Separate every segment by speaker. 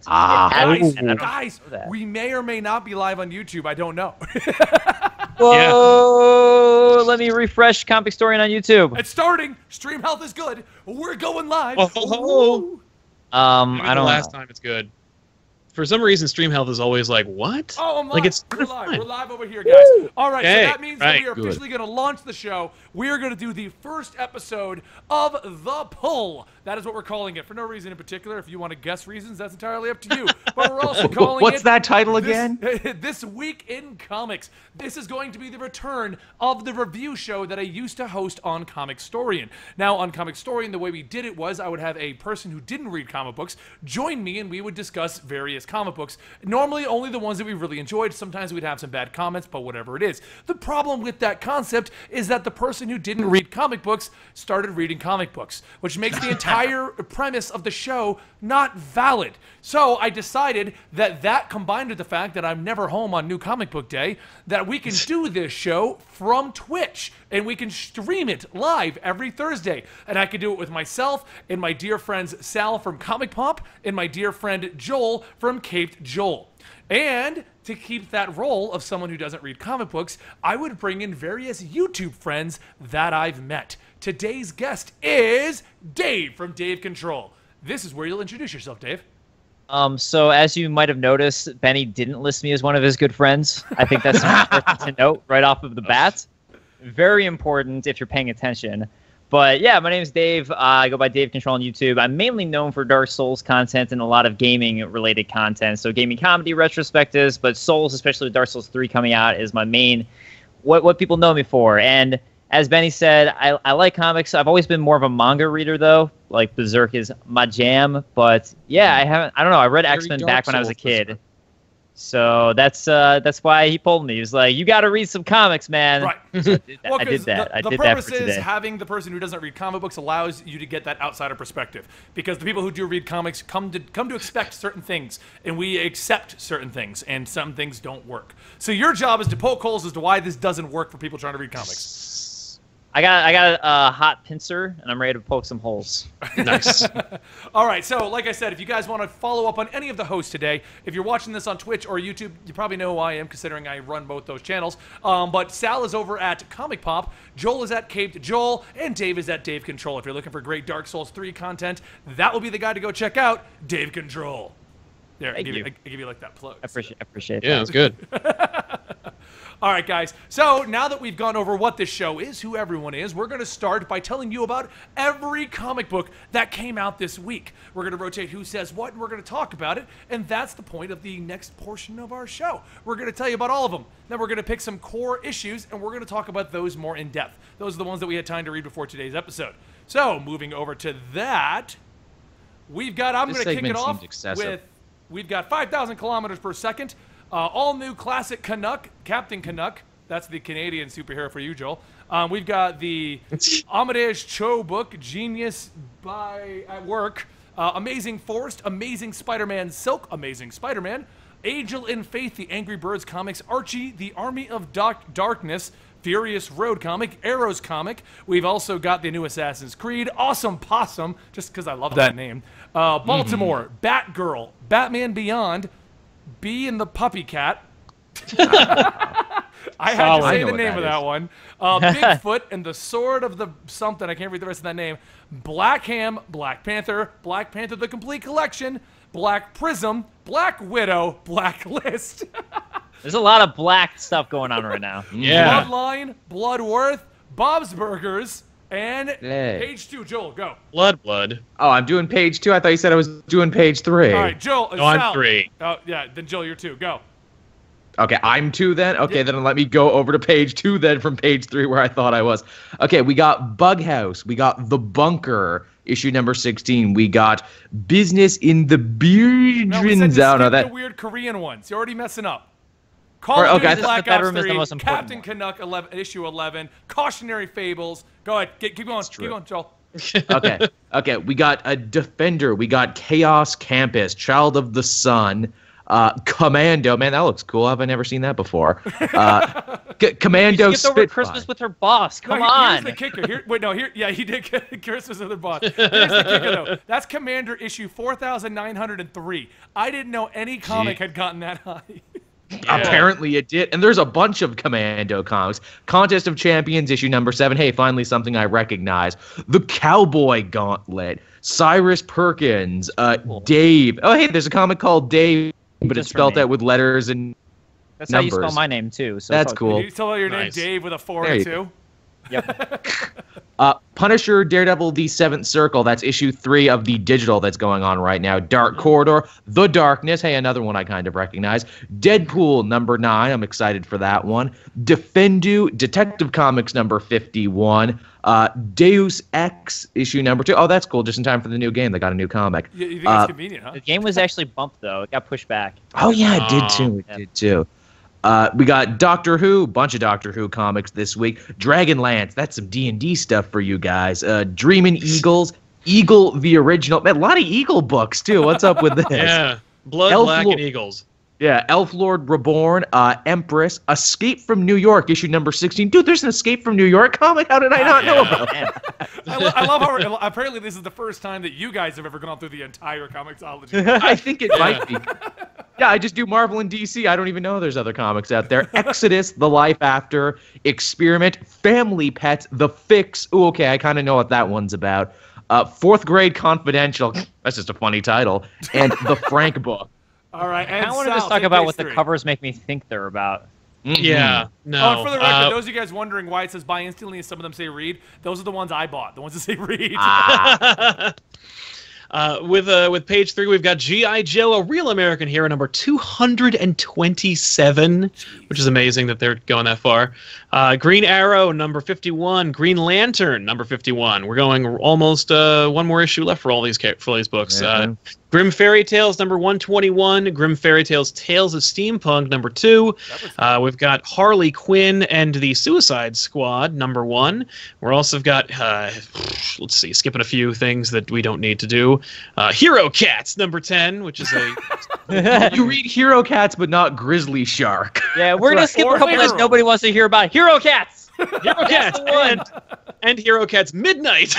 Speaker 1: Guys, we may or may not be live on YouTube. I don't know.
Speaker 2: Whoa! Yeah. Let me refresh Comic Historian on YouTube.
Speaker 1: It's starting. Stream health is good. We're going live.
Speaker 3: I don't know.
Speaker 2: The
Speaker 3: last time it's good. For some reason, stream health is always like, what?
Speaker 1: Oh, I'm live.
Speaker 3: Like it's
Speaker 1: We're live. We're live over here, guys. All right,
Speaker 3: okay.
Speaker 1: So that means that we are officially going to launch the show. We are going to do the first episode of The Pull. That is what we're calling it. For no reason in particular. If you want to guess reasons, that's entirely up to you. But we're also calling
Speaker 4: What's that title again?
Speaker 1: This Week in Comics. This is going to be the return of the review show that I used to host on Comic Historian. Now, on Comic Historian, the way we did it was I would have a person who didn't read comic books join me, and we would discuss various comic books. Normally, only the ones that we really enjoyed. Sometimes we'd have some bad comments, but whatever it is. The problem with that concept is that the person who didn't read comic books started reading comic books, which makes the entire premise of the show not valid. So I decided that combined with the fact that I'm never home on New Comic Book Day, that we can do this show from Twitch, and we can stream it live every Thursday. And I can do it with myself and my dear friends Sal from Comic Pop and my dear friend Joel from Caped Joel. And to keep that role of someone who doesn't read comic books, I would bring in various YouTube friends that I've met. Today's guest is Dave from Dave Control. This is where you'll introduce yourself, Dave.
Speaker 2: So as you might have noticed, Benny didn't list me as one of his good friends. I think that's important to note right off of the bat. Very important if you're paying attention. But yeah, my name is Dave. I go by Dave Control on YouTube. I'm mainly known for Dark Souls content and a lot of gaming-related content. So gaming comedy retrospectives, but Souls, especially with Dark Souls 3 coming out, is my main, what people know me for. And as Benny said, I like comics. I've always been more of a manga reader, though. Like, Berserk is my jam. But yeah, I don't know. I read X-Men back when I was a kid. So that's why he pulled me. He was like, "You got to read some comics, man."
Speaker 1: Right.
Speaker 2: So I did that.
Speaker 1: The purpose is having the person who doesn't read comic books allows you to get that outsider perspective, because the people who do read comics come to expect certain things, and we accept certain things, and some things don't work. So your job is to poke holes as to why this doesn't work for people trying to read comics.
Speaker 2: I got a hot pincer, and I'm ready to poke some holes.
Speaker 3: Nice.
Speaker 1: All right, so like I said, if you guys want to follow up on any of the hosts today, if you're watching this on Twitch or YouTube, you probably know who I am, considering I run both those channels. But Sal is over at Comic Pop, Joel is at Caped Joel, and Dave is at Dave Control. If you're looking for great Dark Souls 3 content, that will be the guy to go check out, Dave Control. There, I give you like that plug.
Speaker 2: I appreciate that.
Speaker 3: Yeah, that's good.
Speaker 1: All right, guys. So now that we've gone over what this show is, who everyone is, we're going to start by telling you about every comic book that came out this week. We're going to rotate who says what, and we're going to talk about it, and that's the point of the next portion of our show. We're going to tell you about all of them. Then we're going to pick some core issues, and we're going to talk about those more in depth. Those are the ones that we had time to read before today's episode. So moving over to that, we've got, I'm going to kick it off with, we've got 5,000 kilometers per second. All new classic Canuck, Captain Canuck. That's the Canadian superhero for you, Joel. We've got the Amadeus Cho book, Genius at Work, Amazing Forest, Amazing Spider-Man Silk, Amazing Spider-Man, Angel in Faith, the Angry Birds comics, Archie, the Army of Darkness, Furious Road comic, Arrows comic. We've also got the new Assassin's Creed, Awesome Possum, just because I love that name, Baltimore, Batgirl, Batman Beyond, Bee and the Puppy Cat. I had to say the name of that one. Bigfoot and the Sword of the something. I can't read the rest of that name. Black Ham, Black Panther the Complete Collection, Black Prism, Black Widow, Blacklist.
Speaker 2: There's a lot of black stuff going on right now.
Speaker 3: Yeah.
Speaker 1: Bloodline, Bloodworth, Bob's Burgers, and page 2. Joel, go.
Speaker 3: Blood.
Speaker 4: Oh, I'm doing page 2. I thought you said I was doing page 3.
Speaker 1: All right, Joel.
Speaker 3: No, I'm 3.
Speaker 1: Oh, yeah. Then Joel, you're 2. Go.
Speaker 4: Okay, I'm 2 then? Okay, then let me go over to page 2 then from page 3 where I thought I was. Okay, we got Bughouse. We got The Bunker, issue number 16. We got Business in the Beardrins.
Speaker 1: No, we said you skipped the weird Korean ones. You're already messing up. Call of Duty Black Ops 3, Captain Canuck, issue 11, Cautionary Fables. Go ahead. Keep going. Keep going, Joel.
Speaker 4: Okay. We got a Defender. We got Chaos Campus, Child of the Sun, Commando. Man, that looks cool. I've never seen that before. Commando
Speaker 2: She skipped over
Speaker 4: Spitfire.
Speaker 2: Christmas with her boss. Come
Speaker 1: Here's
Speaker 2: on.
Speaker 1: the kicker. He did Christmas with her boss. Here's the kicker, though. That's Commander issue 4,903. I didn't know any comic had gotten that high.
Speaker 3: Yeah.
Speaker 4: Apparently it did. And there's a bunch of Commando comics. Contest of Champions, issue number 7. Hey, finally something I recognize. The Cowboy Gauntlet. Cyrus Perkins. Dave. Oh, hey, there's a comic called Dave, but it's spelled out with letters and
Speaker 2: That's
Speaker 4: numbers.
Speaker 2: how you spell my name, too. So
Speaker 4: That's cool.
Speaker 1: Did you spell your name
Speaker 3: Nice.
Speaker 1: Dave with a 4
Speaker 4: There
Speaker 1: and
Speaker 4: you
Speaker 1: 2?
Speaker 4: go.
Speaker 2: Yep.
Speaker 4: Punisher, Daredevil, The Seventh Circle. That's issue 3 of the digital that's going on right now. Dark Corridor, The Darkness. Hey, another one I kind of recognize. Deadpool, number 9. I'm excited for that one. Defendu, Detective Comics, number 51. Deus Ex, issue number 2. Oh, that's cool. Just in time for the new game. They got a new comic.
Speaker 1: You think it's convenient, huh?
Speaker 2: The game was actually bumped, though. It got pushed back.
Speaker 4: Oh, yeah, it did
Speaker 3: Oh,
Speaker 4: too. It did too. We got Doctor Who, bunch of Doctor Who comics this week. Dragonlance, that's some D&D stuff for you guys. Dreamin' Eagles, Eagle the Original. Man, a lot of Eagle books too. What's up with this?
Speaker 3: Yeah. Blood,
Speaker 4: Elf
Speaker 3: Black,
Speaker 4: Lord-
Speaker 3: and Eagles.
Speaker 4: Yeah, Elf Lord Reborn, Empress, Escape from New York, issue number 16. Dude, there's an Escape from New York comic? How did I not know about that?
Speaker 2: Man.
Speaker 1: I love how apparently this is the first time that you guys have ever gone through the entire comicsology.
Speaker 4: I think it might be. Yeah, I just do Marvel and DC. I don't even know there's other comics out there. Exodus, The Life After, Experiment, Family Pets, The Fix. Ooh, okay, I kind of know what that one's about. Fourth Grade Confidential. That's just a funny title. And The Frank Book.
Speaker 1: All right, and
Speaker 2: I want to
Speaker 1: Sal,
Speaker 2: just talk
Speaker 1: take
Speaker 2: about
Speaker 1: page
Speaker 2: what the
Speaker 1: 3.
Speaker 2: covers make me think they're about.
Speaker 3: Yeah. No.
Speaker 1: Oh, and for the record, those of you guys wondering why it says buy instantly and some of them say read, those are the ones I bought. The ones that say read.
Speaker 3: With page 3, we've got G.I. Joe, a real American hero, number 227, which is amazing that they're going that far. Green Arrow, number 51. Green Lantern, number 51. We're going almost one more issue left for all these books.
Speaker 4: Yeah.
Speaker 3: Grim Fairy Tales, number 121. Grim Fairy Tales, Tales of Steampunk, number 2. We've got Harley Quinn and the Suicide Squad, number 1. We're also got, let's see, skipping a few things that we don't need to do. Hero Cats, number 10, which is a...
Speaker 4: You read Hero Cats, but not Grizzly Shark.
Speaker 2: Yeah, we're going to skip
Speaker 1: Or
Speaker 2: a couple
Speaker 1: Hero.
Speaker 2: that nobody wants to hear about. Hero Cats!
Speaker 3: Hero Cats and Hero Cats Midnight.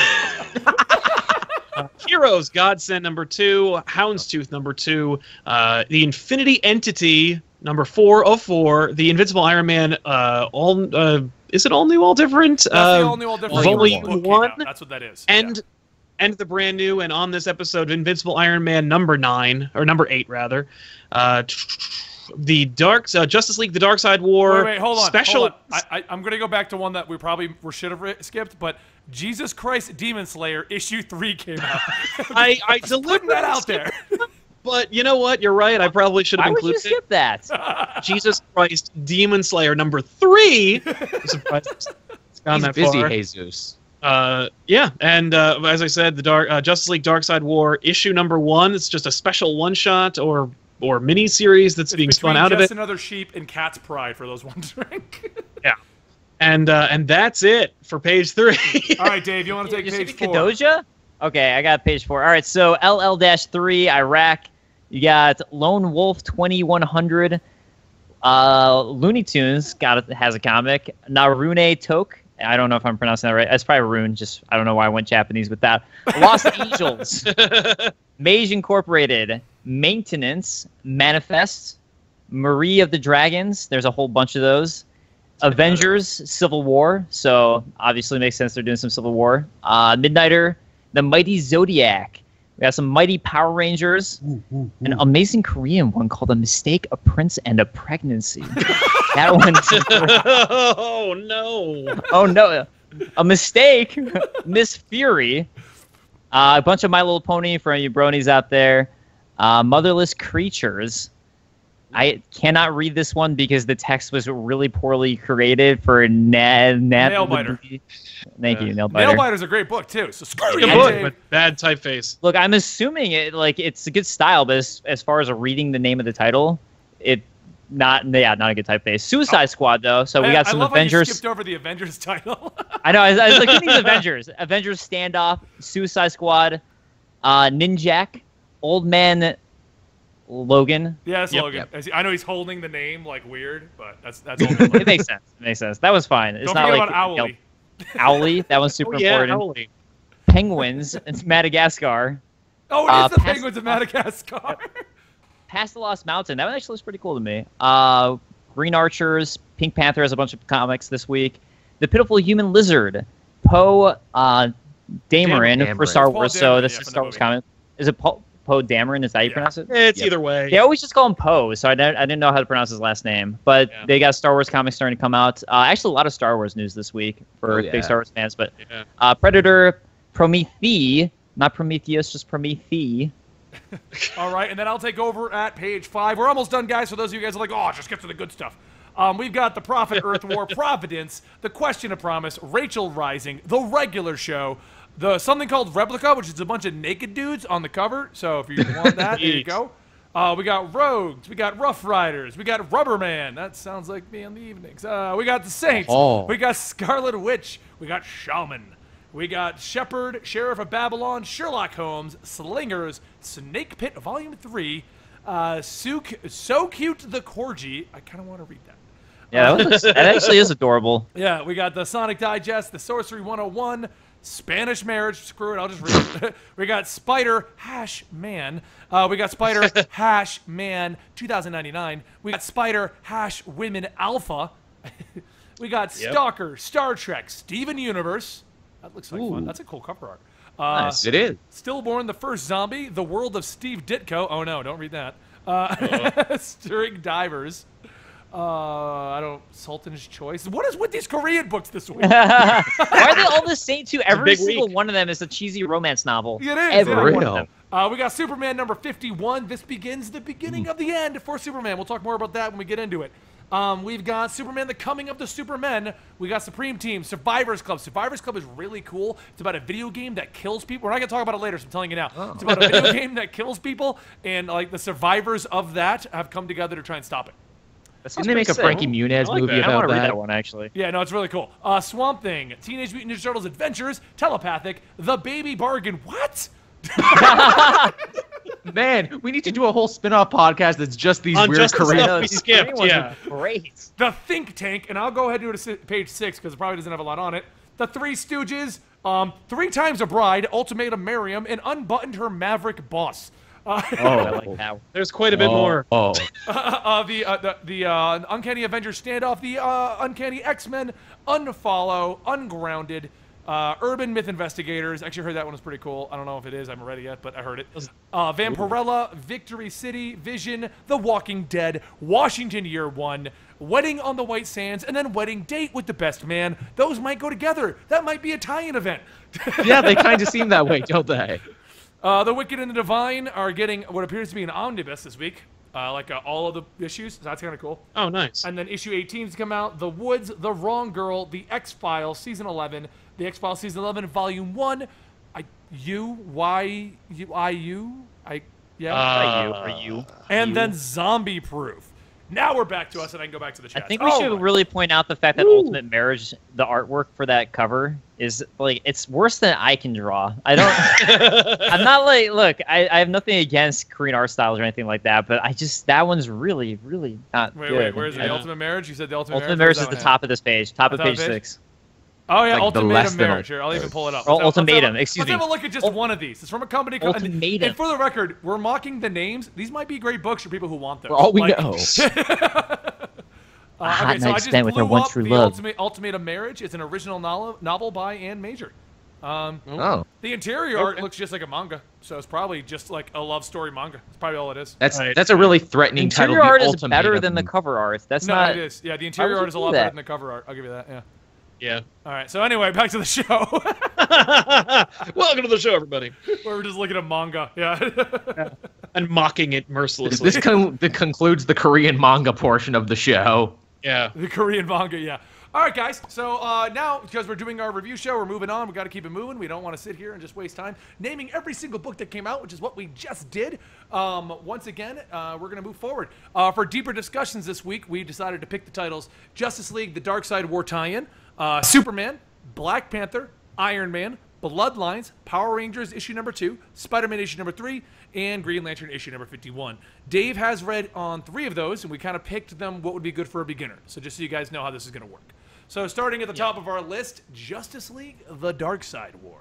Speaker 3: Heroes Godsend, number 2. Houndstooth, number 2. The Infinity Entity, number 4 of 4. The Invincible Iron Man, is it all new, all different?
Speaker 1: That's the all new, all different.
Speaker 3: Volume
Speaker 1: book came
Speaker 3: 1.
Speaker 1: out. That's what that is.
Speaker 3: And the brand new, and on this episode, Invincible Iron Man number 9, or number 8 rather. The Justice League: The Dark Side War.
Speaker 1: Wait, hold on.
Speaker 3: Special.
Speaker 1: Hold on. I'm going to go back to one that we probably should have skipped, but Jesus Christ Demon Slayer issue 3 came out.
Speaker 3: I
Speaker 1: Putting
Speaker 3: deliberately
Speaker 1: that out there.
Speaker 3: But you know what? You're right. I probably should have
Speaker 2: Why would you
Speaker 3: included
Speaker 2: skip that?
Speaker 3: it. Jesus Christ Demon Slayer number 3. I'm surprised it's gone
Speaker 4: He's
Speaker 3: that
Speaker 4: busy,
Speaker 3: far.
Speaker 4: Jesus.
Speaker 3: Yeah, and as I said, the Justice League: Dark Side War issue number 1. It's just a special one-shot or mini series that's being spun out of it.
Speaker 1: Just Another Sheep and Cat's Pride, for those wondering.
Speaker 3: Yeah, and that's it for page 3.
Speaker 1: All right, Dave, you want to take
Speaker 2: You
Speaker 1: page
Speaker 2: skipping
Speaker 1: 4?
Speaker 2: Kadoja? Okay, I got page 4. All right, so LL-3, Iraq. You got Lone Wolf 2100. Looney Tunes has a comic. Narune Toke. I don't know if I'm pronouncing that right. That's probably Rune. Just I don't know why I went Japanese with that. Lost Angels. Mage Incorporated. Maintenance. Manifest. Marie of the Dragons. There's a whole bunch of those. Avengers. Civil War. So obviously makes sense they're doing some Civil War. Midnighter. The Mighty Zodiac. We got some Mighty Power Rangers. An amazing Korean one called A Mistake, a Prince, and a Pregnancy. That one's...
Speaker 3: Oh no!
Speaker 2: Oh no! A Mistake, Miss Fury. A bunch of My Little Pony for you bronies out there. Motherless Creatures. I cannot read this one because the text was really poorly created for
Speaker 1: Nailbiter.
Speaker 2: Thank you, Nailbiter.
Speaker 1: Nailbiter's a great book, too. So screw
Speaker 3: Good
Speaker 1: you,
Speaker 3: book,
Speaker 1: Dave.
Speaker 3: but bad typeface.
Speaker 2: Look, I'm assuming it's a good style, but as far as reading the name of the title, not a good typeface. Suicide Squad though, so we got some
Speaker 1: I love
Speaker 2: Avengers.
Speaker 1: How you skipped over the Avengers title.
Speaker 2: I know. I was like, who needs Avengers? Avengers Standoff, Suicide Squad, Ninjak, Old Man Logan.
Speaker 1: Yeah, it's
Speaker 3: Yep.
Speaker 1: Logan.
Speaker 4: Yep.
Speaker 1: I know he's holding the name like weird, but that's all good.
Speaker 2: It makes sense. It makes sense. That was fine. It's
Speaker 1: Don't
Speaker 2: not
Speaker 1: forget
Speaker 2: like
Speaker 1: about Owly.
Speaker 2: Owly. That one's super
Speaker 3: Oh, yeah,
Speaker 2: important.
Speaker 3: Owly.
Speaker 2: Penguins. It's Madagascar.
Speaker 1: Oh, it is the
Speaker 2: Past-
Speaker 1: Penguins of Madagascar.
Speaker 2: Past the Lost Mountain. That one actually looks pretty cool to me. Green Archers. Pink Panther has a bunch of comics this week. The Pitiful Human Lizard. Poe Dameron for Star
Speaker 1: Paul
Speaker 2: Wars.
Speaker 1: Dameron,
Speaker 2: So
Speaker 1: yeah,
Speaker 2: this
Speaker 1: from
Speaker 2: is
Speaker 1: the
Speaker 2: Star Wars
Speaker 1: movie.
Speaker 2: comic. Is it Poe Dameron? Is that how you pronounce it?
Speaker 3: It's
Speaker 4: Yep.
Speaker 3: either way.
Speaker 2: They always just call him Poe, so I didn't know how to pronounce his last name. But
Speaker 3: Yeah.
Speaker 2: they got Star Wars comics starting to come out. Actually, a lot of Star Wars news this week for
Speaker 4: Oh, yeah.
Speaker 2: big Star Wars fans. But
Speaker 3: Yeah.
Speaker 2: Predator, Prometheus, not Prometheus, just Prometheus.
Speaker 1: All right, and then I'll take over at page 5. We're almost done, guys. For those of you guys who are like, oh, just get to the good stuff. We've got the Prophet Earth War, Providence, the Question of Promise, Rachel Rising, the regular show, the something called Replica, which is a bunch of naked dudes on the cover. So if you want that, there you go. We got Rogues, we got Rough Riders, we got Rubberman. That sounds like me in the evenings. We got the Saints, we got Scarlet Witch, we got Shaman. We got Shepherd, Sheriff of Babylon, Sherlock Holmes, Slingers, Snake Pit Volume 3, So Cute the Corgi. I kind of want to read that.
Speaker 2: Yeah, that actually is adorable.
Speaker 1: Yeah, we got the Sonic Digest, the Sorcery 101, Spanish Marriage. Screw it, I'll just read it. We got Spider Man. We got Spider Man 2099. We got Spider Women Alpha. We got Stalker, Star Trek, Steven Universe. That looks like fun. That's a cool cover art.
Speaker 2: Nice.
Speaker 4: It is.
Speaker 1: Stillborn, the First Zombie, The World of Steve Ditko. Oh no, don't read that. Stirring Divers. I don't. Sultan's Choice. What is with these Korean books this week?
Speaker 2: Why are they all the same too? Every
Speaker 3: big
Speaker 2: single
Speaker 3: week.
Speaker 2: one of them is a cheesy romance novel.
Speaker 1: It is,
Speaker 2: Every
Speaker 1: yeah.
Speaker 2: one
Speaker 4: Real.
Speaker 2: of them.
Speaker 1: We got Superman number 51. This begins the beginning of the end for Superman. We'll talk more about that when we get into it. We've got Superman, the Coming of the Supermen. We got Supreme Team, Survivors Club. Survivors Club is really cool. It's about a video game that kills people. We're not going to talk about it later, so I'm telling you now. It's about a video game that kills people, and like the survivors of that have come together to try and stop it.
Speaker 4: Didn't they make a Frankie Muniz
Speaker 3: I like
Speaker 4: movie
Speaker 3: that.
Speaker 2: I want
Speaker 4: about
Speaker 2: to read
Speaker 4: that?
Speaker 2: that one actually.
Speaker 1: Yeah, no, it's really cool. Swamp Thing, Teenage Mutant Ninja Turtles Adventures, Telepathic, The Baby Bargain. What?
Speaker 4: Man, we need to do a whole spin-off podcast that's just these
Speaker 3: On
Speaker 4: weird
Speaker 3: just the
Speaker 4: Korean.
Speaker 3: stuff we
Speaker 2: These
Speaker 3: skipped,
Speaker 2: Korean ones
Speaker 3: yeah.
Speaker 2: are great.
Speaker 1: The Think Tank, and I'll go ahead and do it at page 6 because it probably doesn't have a lot on it. The Three Stooges, 3 Times a Bride, Ultimatum Miriam, and Unbuttoned Her Maverick Boss.
Speaker 2: I like that one.
Speaker 3: There's quite a bit more.
Speaker 4: Oh,
Speaker 1: The Uncanny Avengers standoff, the Uncanny X-Men, Unfollow, Ungrounded, Urban Myth Investigators. Actually, heard that one was pretty cool. I don't know if it is. I haven't read it yet, but I heard it. Vampirella, Victory City, Vision, The Walking Dead, Washington Year 1, Wedding on the White Sands, and then Wedding Date with the Best Man. Those might go together. That might be a tie-in event.
Speaker 4: yeah, they kind of seem that way, don't they?
Speaker 1: The Wicked and the Divine are getting what appears to be an omnibus this week. All of the issues. So that's kind of cool.
Speaker 3: Oh, nice.
Speaker 1: And then issue 18 to come out. The Woods, The Wrong Girl, The X-Files, Season 11, The X-Files, Season 11, Volume 1.
Speaker 2: Are you?
Speaker 1: And then Zombie Proof. Now we're back to us, and I can go back to the
Speaker 2: I
Speaker 1: chat.
Speaker 2: think we should really point out the fact that Ultimate Marriage, the artwork for that cover, is like it's worse than I can draw. I don't. I'm not like look. I have nothing against Korean art styles or anything like that, but that one's really, really not
Speaker 1: Wait,
Speaker 2: good.
Speaker 1: where's the Ultimate Marriage? You said the Ultimate
Speaker 2: Ultimate
Speaker 1: Marriage?
Speaker 2: Marriage is the top of this page, top of
Speaker 1: Top of
Speaker 2: page
Speaker 1: page?
Speaker 2: 6.
Speaker 1: Oh, yeah,
Speaker 4: Like the less
Speaker 1: Ultimatum
Speaker 4: than
Speaker 1: Marriage. Here, I'll even pull it up.
Speaker 2: Or
Speaker 1: Let's have-
Speaker 2: Ultimatum,
Speaker 1: let's
Speaker 2: excuse
Speaker 1: have
Speaker 2: me.
Speaker 1: a look at just one of these. It's from a company called...
Speaker 2: Ultimatum.
Speaker 1: And for the record, we're mocking the names. These might be great books for people who want them.
Speaker 4: For all we
Speaker 1: Like-
Speaker 4: know.
Speaker 2: A hot
Speaker 1: okay, so I
Speaker 2: night
Speaker 1: just
Speaker 2: spent with her
Speaker 1: blew
Speaker 2: one
Speaker 1: up
Speaker 2: true
Speaker 1: the
Speaker 2: love.
Speaker 1: Ultimatum Marriage. It's an original novel by Ann Major.
Speaker 4: Oh,
Speaker 1: The interior art looks just like a manga, so it's probably just like a love story manga. That's probably all it is.
Speaker 4: that's a really threatening title.
Speaker 2: Interior art
Speaker 4: The
Speaker 2: is better
Speaker 4: Ultimatum.
Speaker 2: than the cover art. That's
Speaker 1: No,
Speaker 2: not.
Speaker 1: it is. Yeah, the interior
Speaker 2: would
Speaker 1: art is a
Speaker 2: you
Speaker 1: lot
Speaker 2: do
Speaker 1: better
Speaker 2: that?
Speaker 1: than the cover art. I'll give you that, yeah.
Speaker 3: Yeah.
Speaker 1: All right, so anyway, back to the show.
Speaker 3: Welcome to the show, everybody.
Speaker 1: Where we're just looking at manga. Yeah.
Speaker 3: And mocking it mercilessly.
Speaker 4: This concludes the Korean manga portion of the show.
Speaker 3: Yeah.
Speaker 1: The Korean manga, yeah. All right, guys. So now, because we're doing our review show, we're moving on. We got to keep it moving. We don't want to sit here and just waste time naming every single book that came out, which is what we just did. Once again, we're going to move forward. For deeper discussions this week, we decided to pick the titles Justice League, The Dark Side War Tie-In, Superman, Black Panther, Iron Man, Bloodlines, Power Rangers issue number 2, Spider-Man issue number 3, and Green Lantern issue number 51. Dave has read on 3 of those, and we kind of picked them what would be good for a beginner. So just so you guys know how this is going to work. So starting at the top of our list, Justice League, The Darkseid War.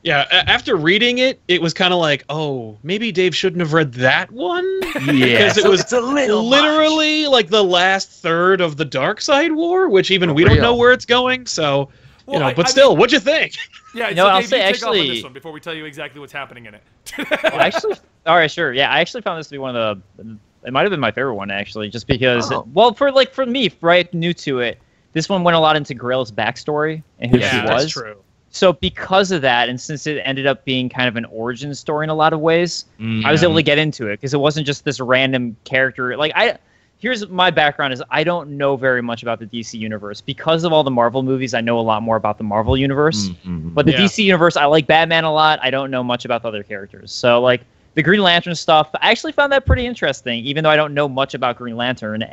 Speaker 3: Yeah, after reading it, it was kind of like, oh, maybe Dave shouldn't have read that one.
Speaker 4: Yeah,
Speaker 3: because it was literally like the last third of the Darkseid War, which even we don't know where it's going. So,
Speaker 1: Well,
Speaker 3: but still, what'd you think?
Speaker 1: Yeah,
Speaker 2: You know,
Speaker 1: so
Speaker 2: I'll
Speaker 1: Dave,
Speaker 2: say
Speaker 1: you take off on
Speaker 2: actually-
Speaker 1: this one before we tell you exactly what's happening in it.
Speaker 2: Well, actually, all right, sure. Yeah, I actually found this to be one of the. It might have been my favorite one actually, just because. For me, right, new to it, this one went a lot into Grail's backstory and who she was.
Speaker 3: That's true.
Speaker 2: So because of that, and since it ended up being kind of an origin story in a lot of ways, I was able to get into it because it wasn't just this random character. Here's my background: is I don't know very much about the DC universe because of all the Marvel movies. I know a lot more about the Marvel universe, but the DC universe, I like Batman a lot. I don't know much about the other characters. So like the Green Lantern stuff, I actually found that pretty interesting, even though I don't know much about Green Lantern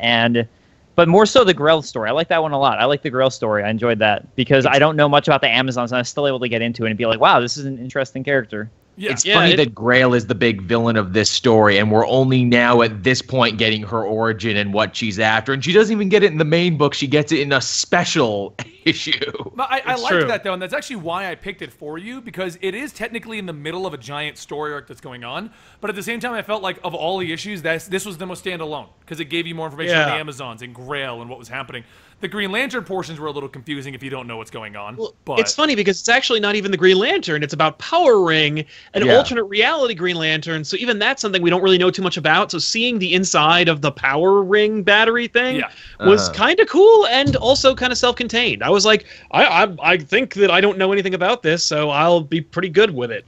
Speaker 2: But more so the Grail story. I like that one a lot. I like the Grail story. I enjoyed that because I don't know much about the Amazons, and I was still able to get into it and be like, wow, this is an interesting character.
Speaker 1: Yeah.
Speaker 4: It's funny that Grail is the big villain of this story, and we're only now at this point getting her origin and what she's after. And she doesn't even get it in the main book. She gets it in a special issue.
Speaker 1: I like that, though, and that's actually why I picked it for you, because it is technically in the middle of a giant story arc that's going on. But at the same time, I felt like of all the issues, this was the most standalone, because it gave you more information on the Amazons and Grail and what was happening. The Green Lantern portions were a little confusing if you don't know what's going on.
Speaker 3: Well,
Speaker 1: but
Speaker 3: it's funny because it's actually not even the Green Lantern. It's about Power Ring, an alternate reality Green Lantern. So even that's something we don't really know too much about. So seeing the inside of the Power Ring battery thing was kind of cool and also kind of self-contained. I was like, I think that I don't know anything about this, so I'll be pretty good with it.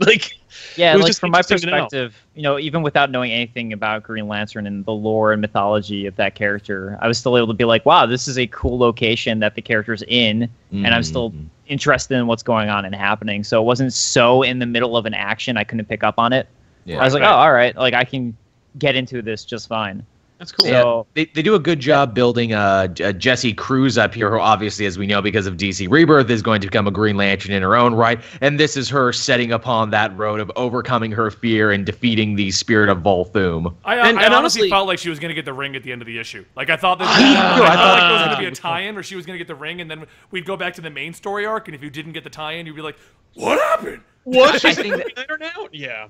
Speaker 2: Yeah,
Speaker 3: it was
Speaker 2: like
Speaker 3: just
Speaker 2: from my
Speaker 3: interesting to know.
Speaker 2: perspective, even without knowing anything about Green Lantern and the lore and mythology of that character, I was still able to be like, wow, this is a cool location that the character's in, and I'm still interested in what's going on and happening. So it wasn't so in the middle of an action I couldn't pick up on it.
Speaker 4: Yeah.
Speaker 2: I was like, oh, all right, like I can get into this just fine.
Speaker 3: That's cool.
Speaker 2: So,
Speaker 4: They do a good job building Jesse Cruz up here, who obviously, as we know, because of DC Rebirth, is going to become a Green Lantern in her own right. And this is her setting upon that road of overcoming her fear and defeating the spirit of Volthoom.
Speaker 1: I honestly felt like she was going to get the ring at the end of the issue. Like, I thought that I thought like it was going to be a tie-in where she was going to get the ring, and then we'd go back to the main story arc, and if you didn't get the tie-in, you'd be like, what happened?
Speaker 3: What?
Speaker 4: I think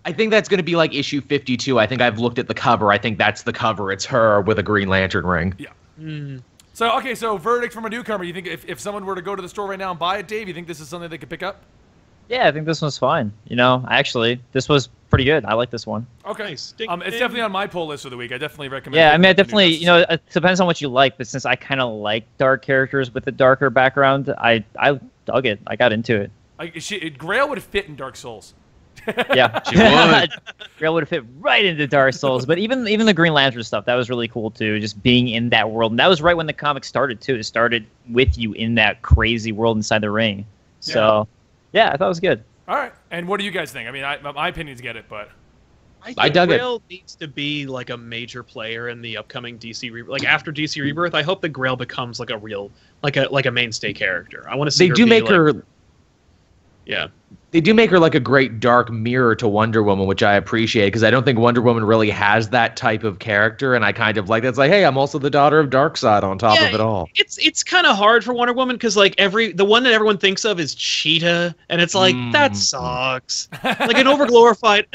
Speaker 4: I think that's going to be like issue 52. I think I've looked at the cover. I think that's the cover. It's her with a Green Lantern ring.
Speaker 1: Yeah. So verdict from a newcomer. You think if someone were to go to the store right now and buy it, Dave, you think this is something they could pick up?
Speaker 2: yeah, I think this one's fine. Actually, this was pretty good. I like this one.
Speaker 1: Okay.
Speaker 3: Nice.
Speaker 1: It's definitely on my pull list for the week. I definitely recommend
Speaker 2: Yeah,
Speaker 1: it.
Speaker 2: I mean, I definitely, it depends on what you like, but since I kind of like dark characters with a darker background, I dug it. I got into it.
Speaker 1: Grail would fit in Dark Souls.
Speaker 2: Yeah,
Speaker 4: She would.
Speaker 2: Grail would have fit right into Dark Souls, but even the Green Lantern stuff, that was really cool too, just being in that world. And that was right when the comic started too. It started with you in that crazy world inside the ring. So, yeah, I thought it was good.
Speaker 1: All right. And what do you guys think? I mean, my opinions get it, but
Speaker 3: I
Speaker 4: dug it.
Speaker 3: Grail needs to be like a major player in the upcoming DC Rebirth. Like after DC Rebirth, I hope that Grail becomes like a real, like a mainstay character. I want to see.
Speaker 4: They do make her.
Speaker 3: Yeah.
Speaker 4: They do make her like a great dark mirror to Wonder Woman, which I appreciate because I don't think Wonder Woman really has that type of character, and I kind of like that's like, hey, I'm also the daughter of Darkseid on top of it all.
Speaker 3: It's kind of hard for Wonder Woman because like the one that everyone thinks of is Cheetah, and it's like that sucks. Like an overglorified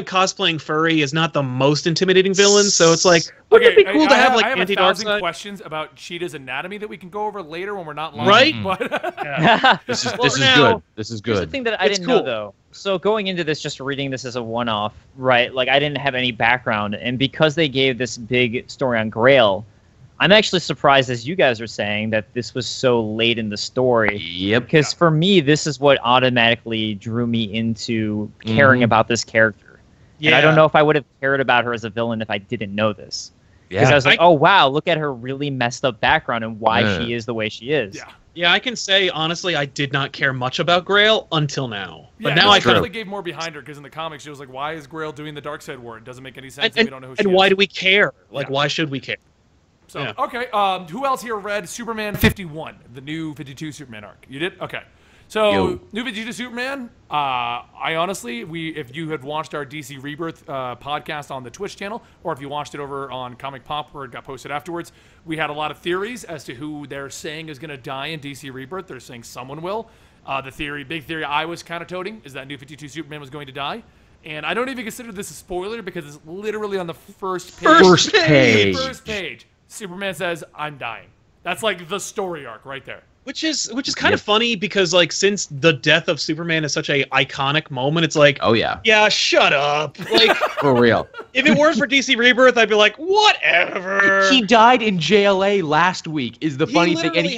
Speaker 3: cosplaying furry is not the most intimidating villain, so it's like wouldn't it be cool to have like
Speaker 1: I have
Speaker 3: anti-Darkseid?
Speaker 1: questions about Cheetah's anatomy that we can go over later when we're not live.
Speaker 3: Right?
Speaker 1: But
Speaker 4: This is
Speaker 3: Well,
Speaker 4: good.
Speaker 3: now-
Speaker 4: This is
Speaker 2: Here's the
Speaker 4: good.
Speaker 2: thing that I
Speaker 3: It's
Speaker 2: didn't know
Speaker 3: cool.
Speaker 2: though. So going into this, just reading this as a one-off, right? Like I didn't have any background, and because they gave this big story on Grail, I'm actually surprised, as you guys are saying, that this was so late in the story.
Speaker 4: Yep.
Speaker 2: Because for me, this is what automatically drew me into caring about this character. And I don't know if I would have cared about her as a villain if I didn't know this. Because I was like, oh wow, look at her really messed up background and why she is the way she is.
Speaker 1: yeah.
Speaker 3: Yeah, I can say honestly, I did not care much about Grail until now. But
Speaker 1: Yeah,
Speaker 3: now
Speaker 1: I
Speaker 3: I kind
Speaker 1: definitely
Speaker 3: of.
Speaker 1: gave more behind her because in the comics she was like, "Why is Grail doing the Darkseid War? It doesn't make any sense.
Speaker 3: And,
Speaker 1: we don't know who she
Speaker 3: and
Speaker 1: is."
Speaker 3: why do we care? Like,
Speaker 1: Yeah.
Speaker 3: why should we care?
Speaker 1: So
Speaker 3: Yeah.
Speaker 1: okay, who else here read Superman 51, the new 52 Superman arc? You did? Okay. So,
Speaker 4: Yo.
Speaker 1: New 52 Superman, I honestly, if you had watched our DC Rebirth podcast on the Twitch channel, or if you watched it over on Comic Pop where it got posted afterwards, we had a lot of theories as to who they're saying is going to die in DC Rebirth. They're saying someone will. The big theory I was kind of toting is that New 52 Superman was going to die. And I don't even consider this a spoiler because it's literally on the first page. First page. Superman says, "I'm dying." That's like the story arc right there.
Speaker 3: Which is kind of funny because like since the death of Superman is such a iconic moment, it's like,
Speaker 4: oh yeah,
Speaker 3: shut up. Like
Speaker 4: for real.
Speaker 3: If it weren't for DC Rebirth, I'd be like, whatever.
Speaker 4: He died in JLA last week. Is the funny thing? And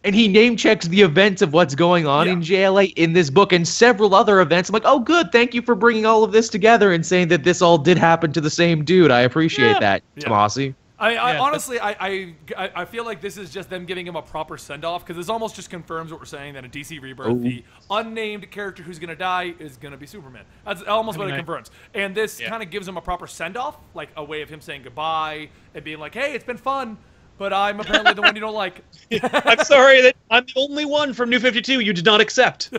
Speaker 4: and he name checks the events of what's going on in JLA in this book and several other events. I'm like, oh good, thank you for bringing all of this together and saying that this all did happen to the same dude. I appreciate that, Tomasi.
Speaker 1: I honestly, I feel like this is just them giving him a proper send-off because this almost just confirms what we're saying, that in DC Rebirth, the unnamed character who's going to die is going to be Superman. That's almost what it confirms. And this kind of gives him a proper send-off, like a way of him saying goodbye and being like, hey, it's been fun, but I'm apparently the one you don't like.
Speaker 3: I'm sorry that I'm the only one from New 52 you did not accept.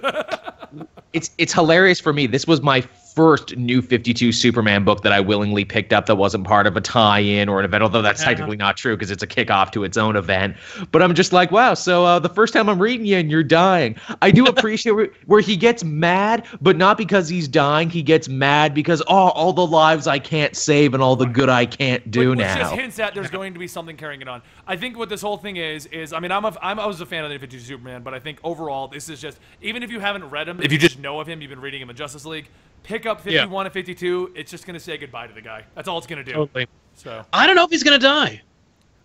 Speaker 4: It's hilarious for me. This was my first New 52 Superman book that I willingly picked up that wasn't part of a tie-in or an event, although that's technically not true because it's a kickoff to its own event. But I'm just like, wow, so the first time I'm reading you and you're dying. I do appreciate where he gets mad, but not because he's dying. He gets mad because, all the lives I can't save and all the good I can't do now.
Speaker 1: Which just hints at there's going to be something carrying it on. I think what this whole thing is I mean, I was a fan of the New 52 Superman, but I think overall this is just, even if you haven't read him, if you just know of him, you've been reading him in Justice League, pick up 51 and 52. It's just going to say goodbye to the guy. That's all it's going to do.
Speaker 3: Totally.
Speaker 1: So
Speaker 3: I don't know if he's going to die.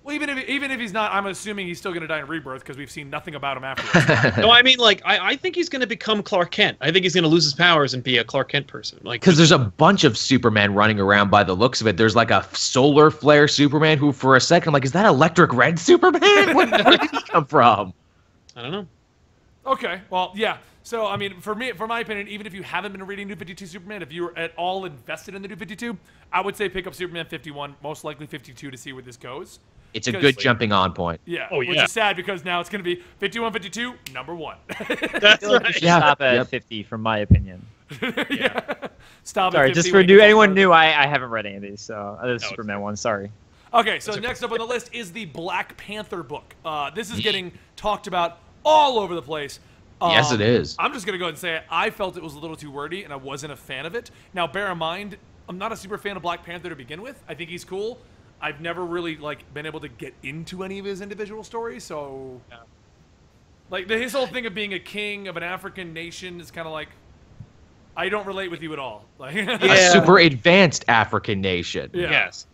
Speaker 1: Well, even if he's not, I'm assuming he's still going to die in Rebirth because we've seen nothing about him afterwards.
Speaker 3: No, I mean, like, I think he's going to become Clark Kent. I think he's going to lose his powers and be a Clark Kent person. Like,
Speaker 4: because there's a bunch of Superman running around by the looks of it. There's like a solar flare Superman who, for a second, I'm like, is that Electric Red Superman? Where did he come from?
Speaker 3: I don't know.
Speaker 1: Okay, well, yeah. So, I mean, for my opinion, even if you haven't been reading New 52 Superman, if you're at all invested in the New 52, I would say pick up Superman 51, most likely 52 to see where this goes.
Speaker 4: It's a good jumping on point.
Speaker 1: Yeah, which is sad because now it's going to be 51, 52, number 1.
Speaker 3: That's right.
Speaker 2: Stop at 50, from my opinion.
Speaker 1: Stop
Speaker 2: sorry,
Speaker 1: at 50.
Speaker 2: Just for anyone new, I haven't read any of these, so the Superman one, sorry.
Speaker 1: Okay, so next up on the list is the Black Panther book. This is getting talked about all over the place.
Speaker 4: Yes, it is.
Speaker 1: I'm just going to go ahead and say it. I felt it was a little too wordy, and I wasn't a fan of it. Now, bear in mind, I'm not a super fan of Black Panther to begin with. I think he's cool. I've never really been able to get into any of his individual stories, so his whole thing of being a king of an African nation is kind of like, I don't relate with you at all.
Speaker 4: A super advanced African nation.
Speaker 1: Yeah.
Speaker 3: Yes,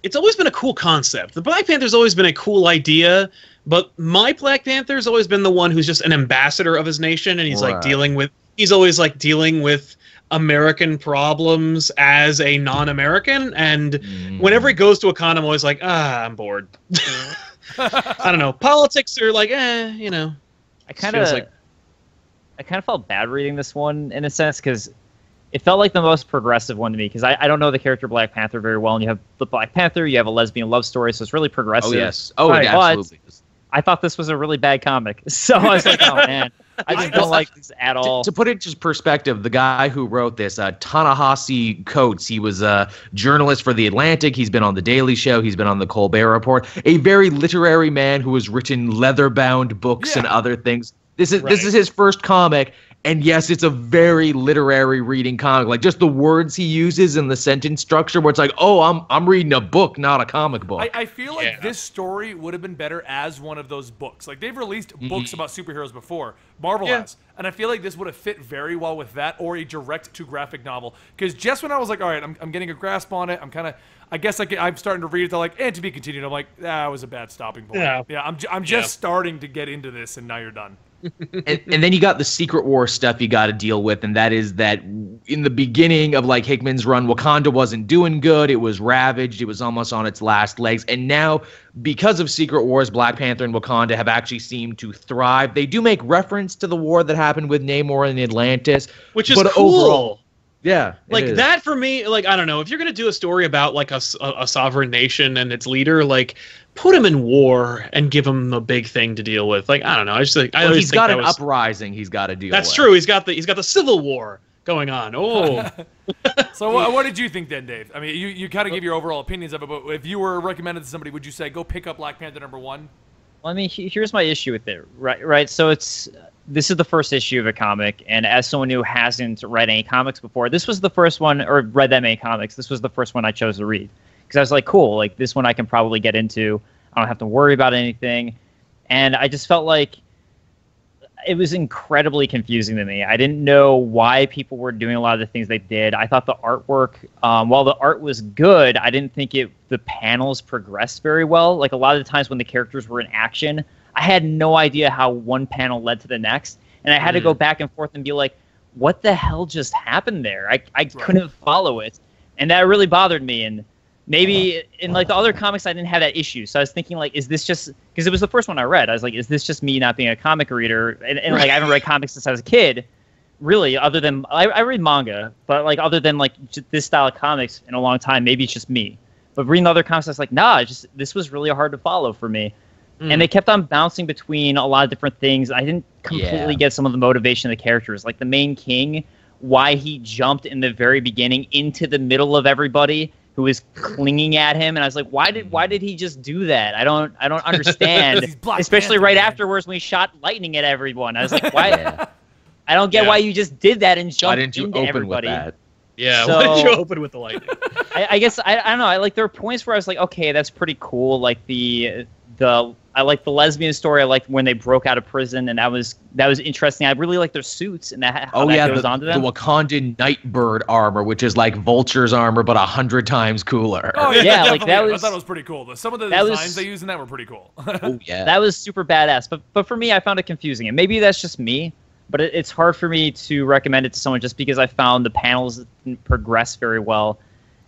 Speaker 3: it's always been a cool concept. The Black Panther's always been a cool idea, but my Black Panther's always been the one who's just an ambassador of his nation, and he's he's always dealing with American problems as a non-American, and whenever he goes to a con, I'm always like, I'm bored. I don't know. Politics are you know.
Speaker 2: I kind of felt bad reading this one in a sense because it felt like the most progressive one to me because I don't know the character Black Panther very well, and you have the Black Panther, you have a lesbian love story, so it's really progressive.
Speaker 4: Oh yes. Oh, it absolutely is.
Speaker 2: I thought this was a really bad comic, so I was like, oh man. I just don't like this at all.
Speaker 4: To put it into perspective, the guy who wrote this, Ta-Nehisi Coates, he was a journalist for The Atlantic. He's been on The Daily Show. He's been on The Colbert Report. A very literary man who has written leather-bound books and other things. This is his first comic, and yes, it's a very literary reading comic. Like just the words he uses and the sentence structure, where it's like, oh, I'm reading a book, not a comic book.
Speaker 1: I feel like this story would have been better as one of those books. Like they've released books about superheroes before, Marvel has, and I feel like this would have fit very well with that or a direct-to-graphic novel. Because just when I was like, all right, I'm getting a grasp on it, I guess I'm starting to read it. They're like, and to be continued. I'm like, that was a bad stopping point. Yeah, I'm just starting to get into this, and now you're done.
Speaker 4: and then you got the Secret War stuff you got to deal with, and that is that in the beginning of Hickman's run, Wakanda wasn't doing good. It was ravaged. It was almost on its last legs. And now, because of Secret Wars, Black Panther and Wakanda have actually seemed to thrive. They do make reference to the war that happened with Namor and Atlantis,
Speaker 3: which is cool.
Speaker 4: Yeah,
Speaker 3: Like
Speaker 4: it is.
Speaker 3: that for me, like I don't know, if you're gonna do a story about like a sovereign nation and its leader, like put him in war and give him a big thing to deal with. Like I don't know, I just think I
Speaker 4: Well,
Speaker 3: always
Speaker 4: he's
Speaker 3: think
Speaker 4: got
Speaker 3: that
Speaker 4: an
Speaker 3: was,
Speaker 4: uprising he's got to deal
Speaker 3: that's
Speaker 4: with.
Speaker 3: true. He's got the civil war going on. Oh,
Speaker 1: So what did you think then, Dave? I mean, you kind of gave your overall opinions of it, but if you were recommended to somebody, would you say go pick up Black Panther #1?
Speaker 2: Well, I mean, here's my issue with it, right? So this is the first issue of a comic, and as someone who hasn't read any comics before, this was the first one, or read that many comics, this was the first one I chose to read. Because I was like, cool, like this one I can probably get into. I don't have to worry about anything. And I just felt like it was incredibly confusing to me. I didn't know why people were doing a lot of the things they did. I thought the artwork, while the art was good, I didn't think the panels progressed very well. Like a lot of the times when the characters were in action, I had no idea how one panel led to the next. And I had to go back and forth and be like, what the hell just happened there? I couldn't follow it. And that really bothered me. And maybe in like the other comics, I didn't have that issue. So I was thinking like, is this just, because it was the first one I read. I was like, is this just me not being a comic reader? And like, I haven't read comics since I was a kid, really, other than, I read manga, but like other than like this style of comics in a long time, maybe it's just me. But reading the other comics, I was like, nah, this was really hard to follow for me. And they kept on bouncing between a lot of different things. I didn't completely get some of the motivation of the characters. Like the main king, why he jumped in the very beginning into the middle of everybody who was clinging at him, and I was like, why did he just do that? I don't understand. Especially right afterwards when he shot lightning at everyone. I was like, why? I don't get why you just did that and jumped into everybody.
Speaker 4: With that?
Speaker 3: yeah.
Speaker 2: So-
Speaker 3: Why did you open with the lightning?
Speaker 2: I guess I don't know. I like there are points where I was like, okay, that's pretty cool. Like I like the lesbian story. I liked when they broke out of prison, and that was interesting. I really like their suits and that how that goes on to them.
Speaker 4: The Wakandan Nightbird armor, which is like Vulture's armor, but 100 times cooler.
Speaker 1: Oh
Speaker 2: Yeah, like that
Speaker 1: I
Speaker 2: was-
Speaker 1: thought it was pretty cool. Some of the
Speaker 2: that
Speaker 1: designs
Speaker 2: was-
Speaker 1: they used in that were pretty cool.
Speaker 4: Oh, yeah.
Speaker 2: That was super badass. But for me, I found it confusing, and maybe that's just me. But it's hard for me to recommend it to someone just because I found the panels didn't progress very well.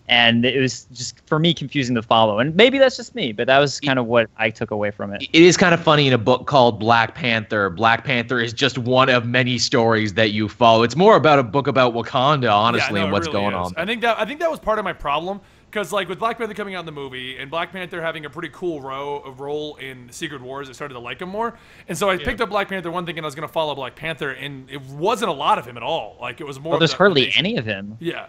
Speaker 2: And it was just, for me, confusing to follow. And maybe that's just me, but that was kind of what I took away from it.
Speaker 4: It is kind of funny in a book called Black Panther. Black Panther is just one of many stories that you follow. It's more about a book about Wakanda, honestly, and what's going on.
Speaker 1: I think that was part of my problem. Because like with Black Panther coming out in the movie and Black Panther having a pretty cool role in Secret Wars, I started to like him more. And so I picked up Black Panther one thinking I was going to follow Black Panther, and it wasn't a lot of him at all. Like it was more.
Speaker 2: Well, there's hardly any of him.
Speaker 1: Yeah.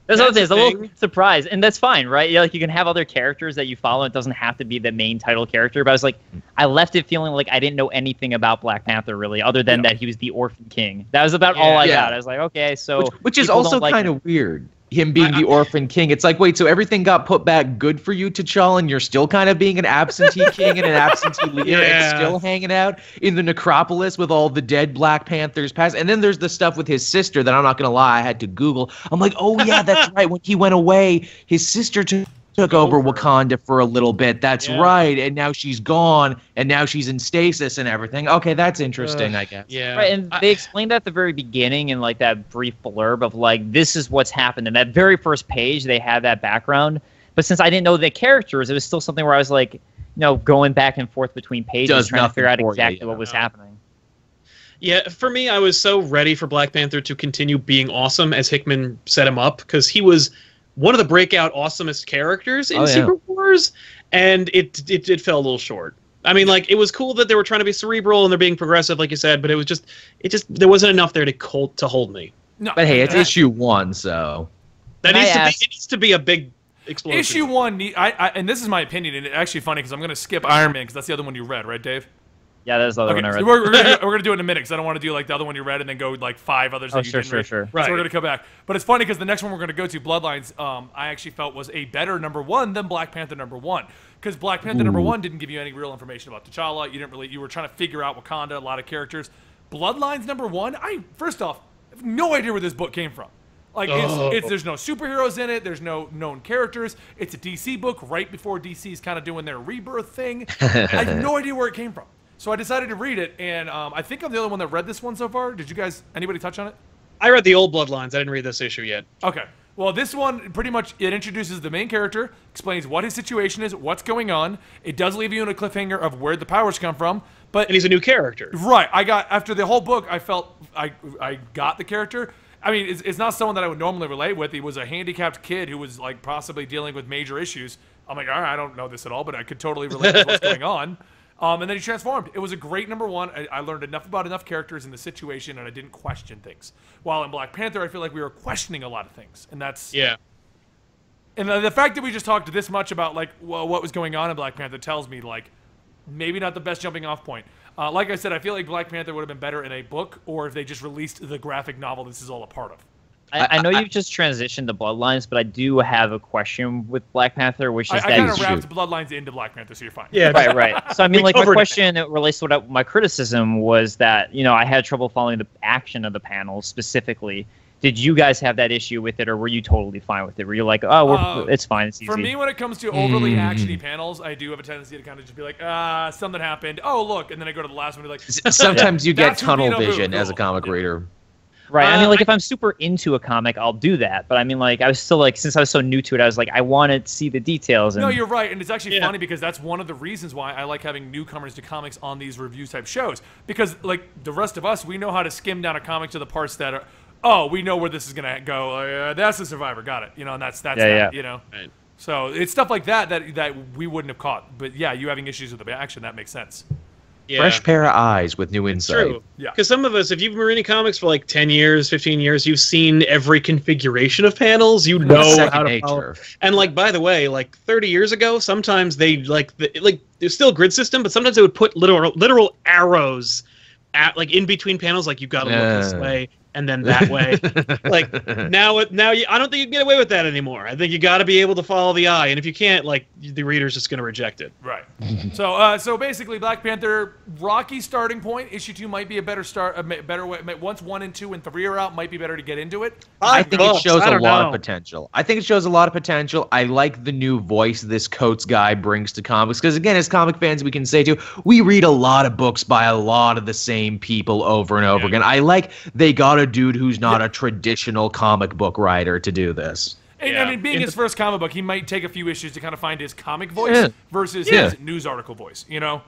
Speaker 2: That's what I'm saying. It's a
Speaker 3: the
Speaker 2: little
Speaker 3: thing.
Speaker 2: surprised, and that's fine, right? Yeah, like you can have other characters that you follow. It doesn't have to be the main title character. But I was like, I left it feeling like I didn't know anything about Black Panther really, other than that he was the Orphan King. That was about all I got. I was like, okay, so
Speaker 4: which is
Speaker 2: people
Speaker 4: also
Speaker 2: don't like
Speaker 4: kind
Speaker 2: him.
Speaker 4: of weird. Him being the Orphan King. It's like, wait, so everything got put back good for you, T'Challa, and you're still kind of being an absentee king and an absentee leader and still hanging out in the necropolis with all the dead Black Panthers past. And then there's the stuff with his sister that I'm not going to lie, I had to Google. I'm like, oh, yeah, that's right. When he went away, his sister took over Wakanda for a little bit. That's right. And now she's gone, and now she's in stasis and everything. Okay, that's interesting, I guess.
Speaker 3: Yeah.
Speaker 2: Right, and they explained that at the very beginning in like that brief blurb of like, this is what's happened. In that very first page, they had that background. But since I didn't know the characters, it was still something where I was like, going back and forth between pages, trying to figure out exactly what was happening.
Speaker 3: Yeah, for me, I was so ready for Black Panther to continue being awesome as Hickman set him up, because he was one of the breakout awesomest characters in Secret Wars, and it fell a little short. I mean, like, it was cool that they were trying to be cerebral and they're being progressive, like you said, but it just there wasn't enough there to hold me.
Speaker 1: No,
Speaker 4: But hey, it's issue 1, so
Speaker 3: It needs to be a big explosion.
Speaker 1: Issue 1, and this is my opinion, and it's actually funny because I'm going to skip Iron Man because that's the other one you read, right, Dave?
Speaker 2: Yeah, that's the other one I
Speaker 1: So
Speaker 2: read.
Speaker 1: we're gonna do it in a minute because I don't want to do like the other one you read and then go like 5 others that you didn't read.
Speaker 2: Sure.
Speaker 3: Right.
Speaker 1: So we're gonna come back, but it's funny because the next one we're gonna go to, Bloodlines, I actually felt was a better #1 than Black Panther #1 because Black Panther #1 didn't give you any real information about T'Challa. You were trying to figure out Wakanda, a lot of characters. Bloodlines #1, first off have no idea where this book came from. Like there's no superheroes in it. There's no known characters. It's a DC book right before DC's kind of doing their rebirth thing. I have no idea where it came from. So I decided to read it, and I think I'm the only one that read this one so far. Did you guys, anybody touch on it?
Speaker 3: I read the old Bloodlines. I didn't read this issue yet.
Speaker 1: Okay. Well, this one, pretty much, it introduces the main character, explains what his situation is, what's going on. It does leave you in a cliffhanger of where the powers come from. But
Speaker 3: And he's a new character.
Speaker 1: right, after the whole book, I felt I got the character. I mean, it's not someone that I would normally relate with. He was a handicapped kid who was like possibly dealing with major issues. I'm like, all right, I don't know this at all, but I could totally relate to what's going on. And then he transformed. It was a great number one. I learned enough about enough characters in the situation, and I didn't question things. While in Black Panther, I feel like we were questioning a lot of things, and that's And the fact that we just talked this much about like what was going on in Black Panther tells me like maybe not the best jumping off point. Like I said, I feel like Black Panther would have been better in a book, or if they just released the graphic novel this is all a part of.
Speaker 2: I know you've just transitioned to Bloodlines, but I do have a question with Black Panther, which is
Speaker 1: I kind of wrapped Bloodlines into Black Panther, so you're fine.
Speaker 3: Yeah,
Speaker 2: right. So I mean, like my question that relates to my criticism was that I had trouble following the action of the panels specifically. Did you guys have that issue with it, or were you totally fine with it? Were you like, oh, it's fine, it's easy?
Speaker 1: For me, when it comes to overly actiony panels, I do have a tendency to kind of just be like, something happened. Oh, look, and then I go to the last one and be like,
Speaker 4: sometimes you get tunnel vision as a comic reader.
Speaker 2: Right. I mean, like, if I'm super into a comic, I'll do that. But I mean, like, I was still like, since I was so new to it, I was like, I want to see the details. And...
Speaker 1: No, you're right, and it's actually funny because that's one of the reasons why I like having newcomers to comics on these review type shows. Because like the rest of us, we know how to skim down a comic to the parts that are. Oh, we know where this is gonna go. That's the Survivor. Got it. And that's that.
Speaker 2: Right.
Speaker 1: So it's stuff like that we wouldn't have caught. But yeah, you having issues with the action, that makes sense.
Speaker 3: Yeah.
Speaker 4: Fresh pair of eyes with new insight.
Speaker 3: True. Yeah. Because some of us, if you've been reading comics for like 10 years, 15 years, you've seen every configuration of panels. You know how to follow. And like, by the way, like 30 years ago, sometimes they there's still a grid system, but sometimes they would put literal arrows at like in between panels, like you've got to look this way and then that way. Like now, I don't think you can get away with that anymore. I think you got to be able to follow the eye, and if you can't, like the reader's just going to reject it.
Speaker 1: Right. So basically, Black Panther rocky starting point. Issue 2 might be a better start, a better way. Once 1 and 2 and 3 are out, might be better to get into it.
Speaker 4: I think it shows a lot of potential. I like the new voice this Coates guy brings to comics because again, as comic fans, we can say too, we read a lot of books by a lot of the same people over and over again. I like they got a dude who's not a traditional comic book writer to do this.
Speaker 1: And, I mean, being his first comic book, he might take a few issues to kind of find his comic voice versus his news article voice. Yeah.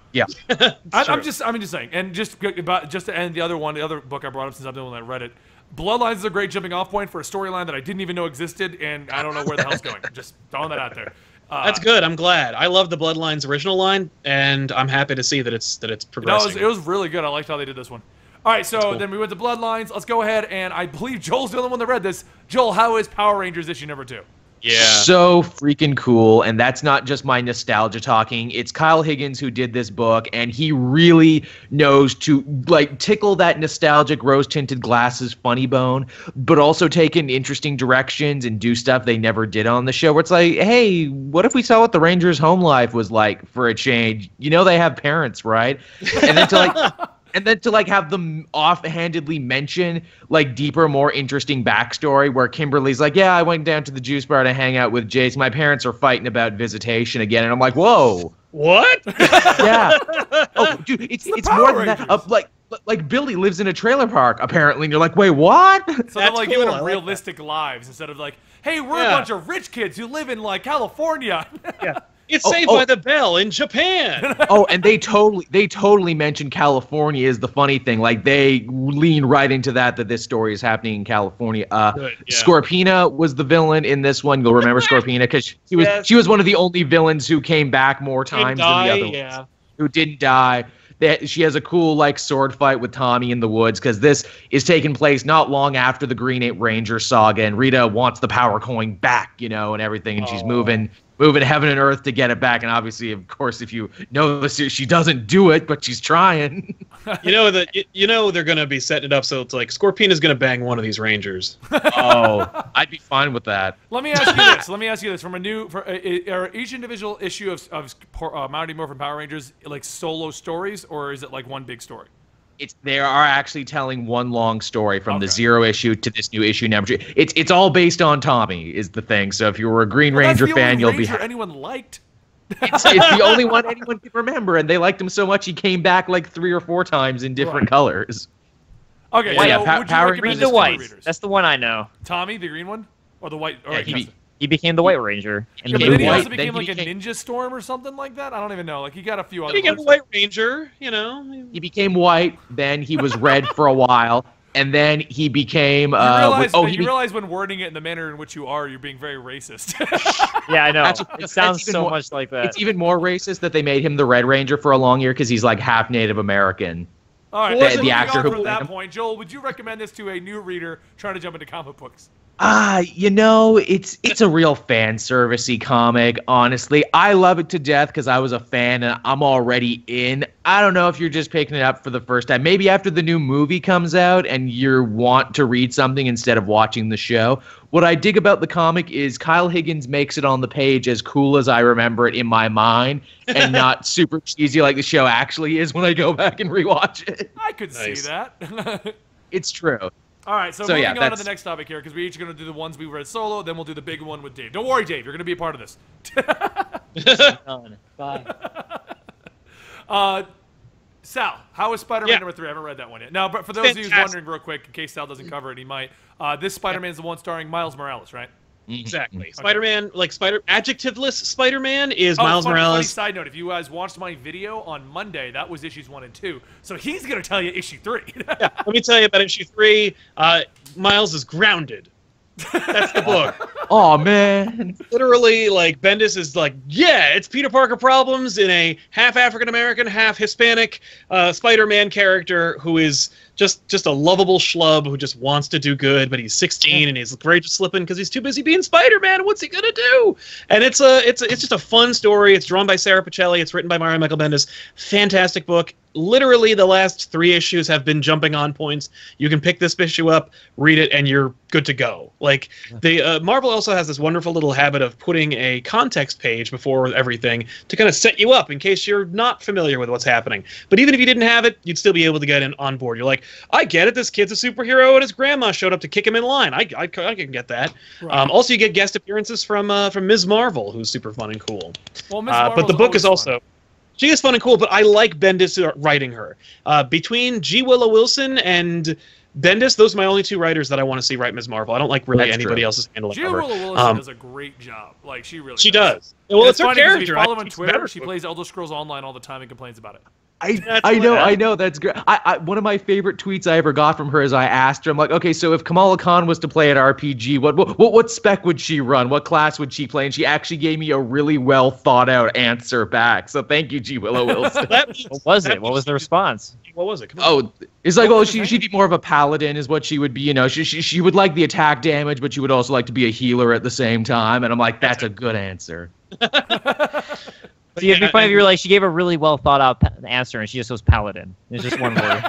Speaker 1: I'm just saying. And just to end the other book I brought up since I'm the one that read it. Bloodlines is a great jumping off point for a storyline that I didn't even know existed, and I don't know where the hell's going. Just throwing that out there.
Speaker 3: That's good. I'm glad. I love the Bloodlines original line, and I'm happy to see that it's progressing.
Speaker 1: It was really good. I liked how they did this one. All right, so then we went to Bloodlines. Let's go ahead, and I believe Joel's the only one that read this. Joel, how is Power Rangers issue number 2?
Speaker 3: Yeah.
Speaker 4: So freaking cool, and that's not just my nostalgia talking. It's Kyle Higgins who did this book, and he really knows to like tickle that nostalgic rose-tinted glasses funny bone, but also take in interesting directions and do stuff they never did on the show, where it's like, hey, what if we saw what the Rangers' home life was like for a change? They have parents, right? And then to like... And then to have them offhandedly mention deeper, more interesting backstory where Kimberly's like, yeah, I went down to the juice bar to hang out with Jace. My parents are fighting about visitation again. And I'm like, whoa.
Speaker 3: What?
Speaker 4: Yeah. Oh, dude, it's more than that. Like Billy lives in a trailer park, apparently. And you're like, wait, what?
Speaker 1: So they're giving them realistic lives instead of like, hey, we're a bunch of rich kids who live in California.
Speaker 3: Yeah. It's Saved by the Bell in Japan.
Speaker 4: And they totally mention California is the funny thing. Like they lean right into that this story is happening in California. Scorpina was the villain in this one. You'll remember Scorpina because she was one of the only villains who came back more times than the other ones. Who didn't die. She has a cool sword fight with Tommy in the woods because this is taking place not long after the Green Ranger saga, and Rita wants the power coin back, and everything, and she's moving heaven and earth to get it back. And obviously, of course, if you know the series, she doesn't do it, but she's trying.
Speaker 3: They're gonna be setting it up so it's like Scorpina's gonna bang one of these Rangers.
Speaker 4: Oh, I'd be fine with that.
Speaker 1: Let me ask you this: are each individual issue of Mighty Morphin Power Rangers solo stories, or is it one big story?
Speaker 4: They are actually telling one long story from the 0 issue to this new issue number 2. It's all based on Tommy is the thing. So if you were a Green Ranger fan, you'll be happy.
Speaker 1: Anyone liked.
Speaker 4: It's the only one anyone can remember, and they liked him so much he came back 3 or 4 times in different colors.
Speaker 1: Okay,
Speaker 2: Power Rangers the white. That's the one I know.
Speaker 1: Tommy, the green one, or the white?
Speaker 2: He became the White Ranger.
Speaker 1: And then he also became a Ninja Storm or something like that? I don't even know. He got a few other
Speaker 3: He became a White Ranger,
Speaker 4: He became white, then he was red for a while. and then he became.
Speaker 1: You realize when wording it in the manner in which you are, you're being very racist.
Speaker 2: Yeah, I know.
Speaker 4: Actually,
Speaker 2: it sounds so
Speaker 4: more,
Speaker 2: much like that.
Speaker 4: It's even more racist that they made him the Red Ranger for a long year because he's like half Native American.
Speaker 1: All right,
Speaker 4: the actor who
Speaker 1: from
Speaker 4: played
Speaker 1: that
Speaker 4: him.
Speaker 1: point, Joel, would you recommend this to a new reader trying to jump into comic books?
Speaker 4: It's a real fan servicey comic, honestly. I love it to death because I was a fan and I'm already in. I don't know if you're just picking it up for the first time. Maybe after the new movie comes out and you want to read something instead of watching the show. What I dig about the comic is Kyle Higgins makes it on the page as cool as I remember it in my mind and not super cheesy like the show actually is when I go back and rewatch it.
Speaker 1: I could see that.
Speaker 4: It's true.
Speaker 1: All right, so moving on to the next topic here, because we're each going to do the ones we read solo, then we'll do the big one with Dave. Don't worry, Dave, you're going to be a part of this.
Speaker 2: Bye.
Speaker 1: Sal, how is Spider-Man number 3? I haven't read that one yet. Now, but for those of you who's wondering real quick, in case Sal doesn't cover it, he might. This Spider-Man's the one starring Miles Morales, right?
Speaker 3: Exactly. Okay. Spider-Man, adjectiveless Spider-Man is Miles Morales.
Speaker 1: Funny side note, if you guys watched my video on Monday, that was issues 1 and 2. So he's going to tell you issue 3.
Speaker 3: Yeah, let me tell you about issue 3. Miles is grounded. That's the book.
Speaker 4: Oh, man.
Speaker 3: Literally, Bendis is like, yeah, it's Peter Parker problems in a half African-American, half Hispanic Spider-Man character who is just a lovable schlub who just wants to do good, but he's 16 and he's afraid to slip in because he's too busy being Spider-Man. What's he gonna do? And it's just a fun story. It's drawn by Sarah Pichelli. It's written by Mario Michael Bendis. Fantastic book. Literally, the last 3 issues have been jumping on points. You can pick this issue up, read it, and you're good to go. Marvel also has this wonderful little habit of putting a context page before everything to kind of set you up in case you're not familiar with what's happening. But even if you didn't have it, you'd still be able to get on board. You're like, I get it. This kid's a superhero, and his grandma showed up to kick him in line. I can get that. Right. Also, you get guest appearances from Ms. Marvel, who's super fun and cool.
Speaker 1: Well, Ms. Marvel's
Speaker 3: but the book is also.
Speaker 1: Fun.
Speaker 3: She is fun and cool, but I like Bendis writing her. Between G. Willow Wilson and Bendis, those are my only 2 writers that I want to see write Ms. Marvel. I don't like really anybody else's handling
Speaker 1: G.
Speaker 3: of her.
Speaker 1: Willow Wilson does a great job. She really
Speaker 3: She does. Well, it's her character.
Speaker 1: If you follow on Twitter, she plays Elder Scrolls Online all the time and complains about it.
Speaker 4: I know. That's great. One of my favorite tweets I ever got from her is I asked her, I'm like, okay, so if Kamala Khan was to play an RPG, what spec would she run? What class would she play? And she actually gave me a really well thought out answer back. So thank you, G. Willow Wilson.
Speaker 2: What was it? What was the response?
Speaker 3: What was it?
Speaker 4: It's like, she'd be more of a paladin is what she would be. She would like the attack damage, but she would also like to be a healer at the same time. And I'm like, that's a good answer.
Speaker 2: See, it'd be funny if you were like, she gave a really well thought out answer and she just goes paladin. It's just one word.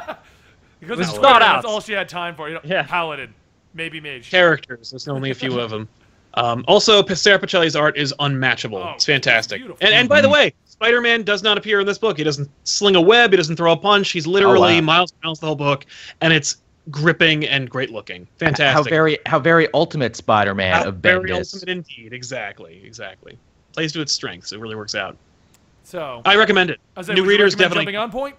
Speaker 1: Because it's thought out. That's all she had time for. Paladin, maybe mage.
Speaker 3: Characters. There's only a few of them. Also, Sarah Pichelli's art is unmatchable. It's fantastic. And by the way, Spider-Man does not appear in this book. He doesn't sling a web. He doesn't throw a punch. He's literally Miles Morales the whole book, and it's gripping and great looking. Fantastic.
Speaker 4: How very ultimate Spider-Man of Bendis.
Speaker 3: Very ultimate indeed. Exactly. Plays to its strengths. It really works out.
Speaker 1: So
Speaker 3: I recommend it. New readers definitely
Speaker 1: jumping on point.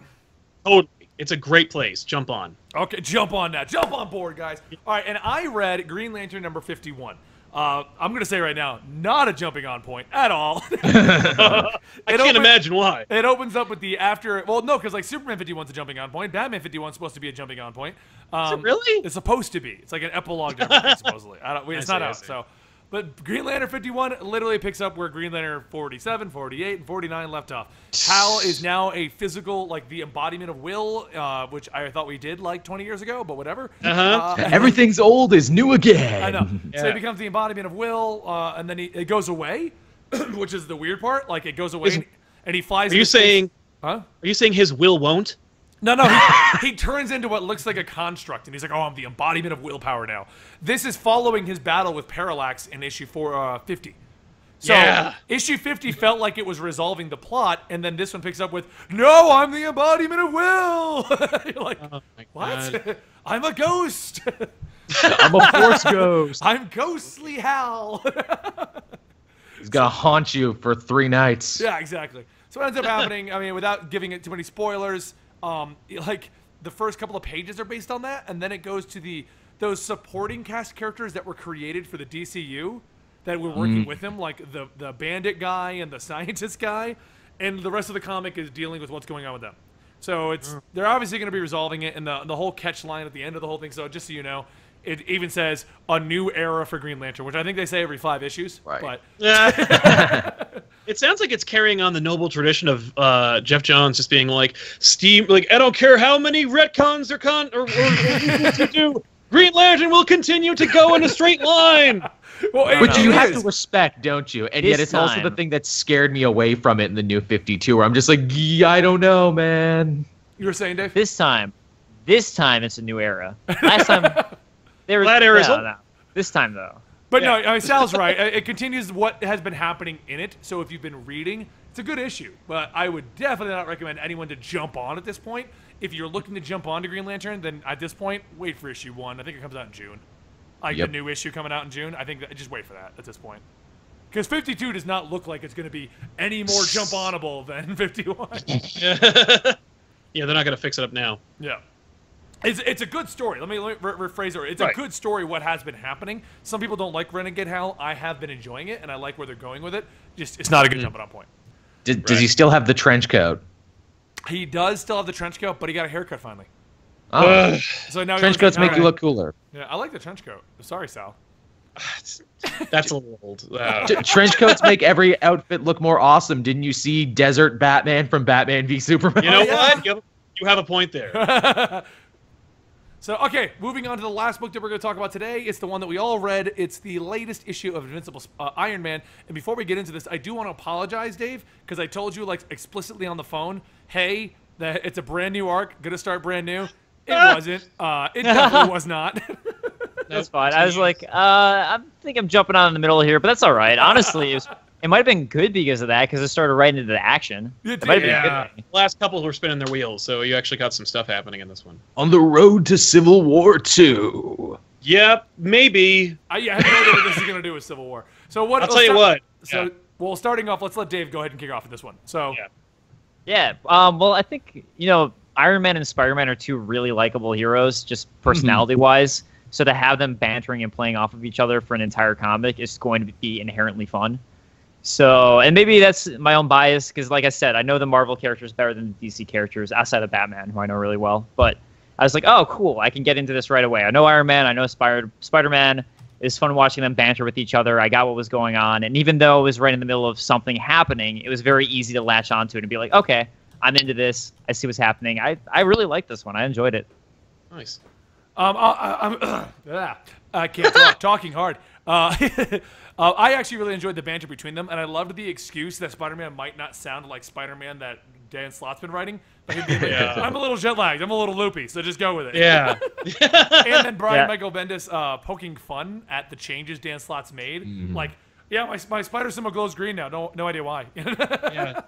Speaker 3: Totally. It's a great place. Jump on.
Speaker 1: Okay, jump on that. Jump on board, guys. All right, and I read Green Lantern number 51. I'm going to say right now, not a jumping on point at all.
Speaker 3: I can't imagine why.
Speaker 1: It opens up with the after. Well, no, because Superman 51's a jumping on point. Batman 51's supposed to be a jumping on point.
Speaker 3: Is it really?
Speaker 1: It's supposed to be. It's like an epilogue to everything, supposedly. It's not out, so. But Green Lantern 51 literally picks up where Green Lantern 47, 48, and 49 left off. Hal is now a physical, the embodiment of will, which I thought we did 20 years ago, but whatever.
Speaker 4: Everything's old is new again.
Speaker 1: I know. Yeah. So he becomes the embodiment of will, and then it goes away, which is the weird part. It goes away, and he flies.
Speaker 3: Are you saying?
Speaker 1: Huh?
Speaker 3: Are you saying his will won't?
Speaker 1: No, he turns into what looks like a construct, and he's like, oh, I'm the embodiment of willpower now. This is following his battle with Parallax in issue 50. So issue 50 felt like it was resolving the plot, and then this one picks up with, no, I'm the embodiment of will. You're like, oh what? I'm a ghost.
Speaker 4: I'm a force ghost.
Speaker 1: I'm ghostly Hal.
Speaker 4: He's going to haunt you for 3 nights.
Speaker 1: Yeah, exactly. So what ends up happening, without giving it too many spoilers, the first couple of pages are based on that, and then it goes to those supporting cast characters that were created for the DCU that were working with him, like the bandit guy and the scientist guy, and the rest of the comic is dealing with what's going on with them. So they're obviously going to be resolving it, and the whole catch line at the end of the whole thing. So just so you know, it even says a new era for Green Lantern, which I think they say every 5 issues.
Speaker 4: Right.
Speaker 1: But
Speaker 3: it sounds like it's carrying on the noble tradition of Jeff Johns just being like, Steam, like, I don't care how many retcons or to do, Green Lantern will continue to go in a straight line.
Speaker 1: Well,
Speaker 4: Which you have to respect, don't you? And
Speaker 2: This
Speaker 4: yet it's also the
Speaker 2: time.
Speaker 4: thing that scared me away from it in the New 52, where I'm just like, yeah, I don't know, man.
Speaker 1: You were saying, Dave?
Speaker 2: This time it's a new era. Last time, there was
Speaker 3: That era's
Speaker 2: no,
Speaker 3: over.
Speaker 2: no. This time though.
Speaker 1: But no, I mean, Sal's right. It continues what has been happening in it. So if you've been reading, it's a good issue. But I would definitely not recommend anyone to jump on at this point. If you're looking to jump on to Green Lantern, then at this point, wait for issue 1. I think it comes out in June. Like
Speaker 4: Yep.
Speaker 1: the new issue coming out in June. I think just wait for that at this point. Because 52 does not look like it's going to be any more jump-onable than 51.
Speaker 3: Yeah, they're not going to fix it up now.
Speaker 1: Yeah. It's a good story. Let me rephrase it. It's a good story what has been happening. Some people don't like Renegade Hal. I have been enjoying it, and I like where they're going with it. Just it's not a good jumping-on point.
Speaker 4: Does he still have the trench coat?
Speaker 1: He does still have the trench coat, but he got a haircut finally.
Speaker 4: Oh,
Speaker 1: So now he
Speaker 4: trench
Speaker 1: looks
Speaker 4: coats
Speaker 1: like-
Speaker 4: make you look cooler.
Speaker 1: Yeah, I like the trench coat. Sorry, Sal.
Speaker 3: That's a little old.
Speaker 4: Trench coats make every outfit look more awesome. Didn't you see Desert Batman from Batman v Superman?
Speaker 3: You know
Speaker 1: Yeah.
Speaker 3: what? You have a point there.
Speaker 1: So, okay, moving on to the last book that we're going to talk about today. It's the one that we all read. It's the latest issue of Invincible Iron Man. And before we get into this, I do want to apologize, Dave, because I told you, like, explicitly on the phone, hey, that it's a brand new arc, going to start brand new. It wasn't. It definitely was not.
Speaker 2: That's fine. I was like, I think I'm jumping on in the middle here, but that's all right. Honestly, it might have been good because of that, because it started right into the action.
Speaker 1: It
Speaker 2: It might have been
Speaker 1: did.
Speaker 2: a
Speaker 3: Yeah.
Speaker 2: good thing.
Speaker 3: Last couple were spinning their wheels, so you actually got some stuff happening in this one.
Speaker 4: On the road to Civil War 2.
Speaker 3: Yep, maybe.
Speaker 1: Yeah, I have no idea what this is going to do with Civil War. So what?
Speaker 3: I'll tell you what.
Speaker 1: So,
Speaker 3: Yeah.
Speaker 1: well, starting off, let's let Dave go ahead and kick off with this one. So,
Speaker 3: Yeah.
Speaker 2: Yeah. Well, I think, Iron Man and Spider-Man are two really likable heroes, just personality-wise. So to have them bantering and playing off of each other for an entire comic is going to be inherently fun. So, and maybe that's my own bias, because like I said, I know the Marvel characters better than the DC characters, outside of Batman, who I know really well. But I was like, oh, cool, I can get into this right away. I know Iron Man, I know Spider-Man. It's fun watching them banter with each other. I got what was going on. And even though it was right in the middle of something happening, it was very easy to latch onto it and be like, okay, I'm into this. I see what's happening. I really like this one. I enjoyed it.
Speaker 3: Nice.
Speaker 1: I can't talk. Talking hard. I actually really enjoyed the banter between them, and I loved the excuse that Spider-Man might not sound like Spider-Man that Dan Slott's been writing. But he'd be like,
Speaker 3: Yeah.
Speaker 1: I'm a little jet-lagged. I'm a little loopy, so just go with it.
Speaker 3: Yeah.
Speaker 1: And then Brian
Speaker 2: Yeah.
Speaker 1: Michael Bendis poking fun at the changes Dan Slott's made. Like, yeah, my spider symbol glows green now. No idea why.
Speaker 3: Yeah.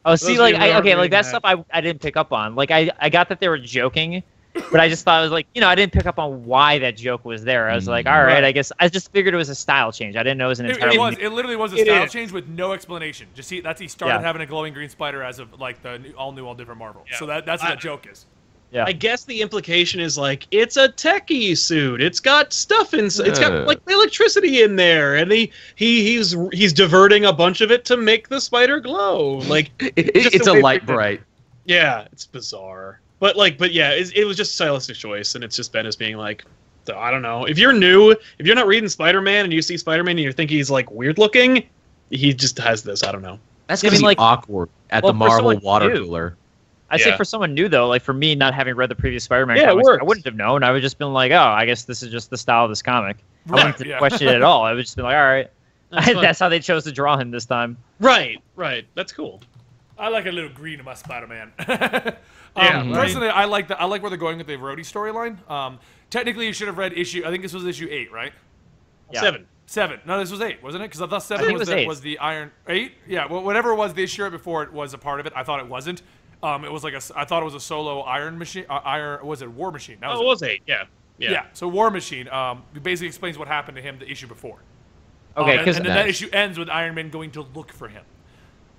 Speaker 2: Oh, see,
Speaker 3: Those
Speaker 2: like,
Speaker 3: people aren't
Speaker 2: okay, like
Speaker 3: reading
Speaker 2: that
Speaker 3: that.
Speaker 2: stuff I didn't pick up on. Like, I got that they were joking, but I just thought it was like, I didn't pick up on why that joke was there. I was like, all right, I guess I just figured it was a style change. I didn't know it was an entirely
Speaker 1: It literally was a
Speaker 3: It
Speaker 1: style
Speaker 3: is.
Speaker 1: change with no explanation. Just he started
Speaker 2: Yeah.
Speaker 1: having a glowing green spider as of like the all different Marvel.
Speaker 3: Yeah.
Speaker 1: So that's what that joke is.
Speaker 2: Yeah.
Speaker 3: I guess the implication is like it's a techie suit. It's got stuff in. It's got like electricity in there, and he's diverting a bunch of it to make the spider glow. Like just
Speaker 4: It's
Speaker 3: the
Speaker 4: a
Speaker 3: way
Speaker 4: light
Speaker 3: people-
Speaker 4: bright.
Speaker 3: Yeah, it's bizarre. But yeah, it was just a stylistic choice, and it's just Bendis being like, I don't know. If you're new, if you're not reading Spider-Man and you see Spider-Man and you think he's like weird looking, he just has this. I don't know.
Speaker 4: That's
Speaker 2: I
Speaker 4: because
Speaker 2: mean, like-
Speaker 4: awkward at
Speaker 2: well,
Speaker 4: the
Speaker 2: for
Speaker 4: Marvel
Speaker 2: someone
Speaker 4: water
Speaker 2: new.
Speaker 4: cooler.
Speaker 2: I say
Speaker 3: Yeah.
Speaker 2: for someone new though, like for me not having read the previous Spider-Man
Speaker 3: Yeah, it
Speaker 2: comics, I
Speaker 3: works.
Speaker 2: wouldn't have known. I would just been like, oh, I guess this is just the style of this comic. I
Speaker 1: Right,
Speaker 2: wouldn't have
Speaker 1: yeah.
Speaker 2: questioned it at all. I would just be like, all right,
Speaker 3: That's fine.
Speaker 2: that's how they chose to draw him this time.
Speaker 3: Right. That's cool.
Speaker 1: I like a little green in my Spider-Man.
Speaker 3: Yeah, right.
Speaker 1: Personally, I like where they're going with the Rhodey storyline. Technically, you should have read issue. I think this was issue 8, right?
Speaker 2: Yeah.
Speaker 3: 7.
Speaker 1: 7. No, this was 8, wasn't it? Because I thought 7
Speaker 2: think it
Speaker 1: was,
Speaker 2: was 8.
Speaker 1: was the Iron 8. Yeah, well, whatever it was, the issue right before it was a part of it. I thought it wasn't. It was like I thought it was a solo Iron Machine. Was it War Machine? That
Speaker 3: Oh, it was 8. Yeah.
Speaker 1: Yeah. So War Machine basically explains what happened to him the issue before.
Speaker 2: Okay,
Speaker 1: and
Speaker 2: 'cause-
Speaker 1: then that
Speaker 4: Nice.
Speaker 1: issue ends with Iron Man going to look for him.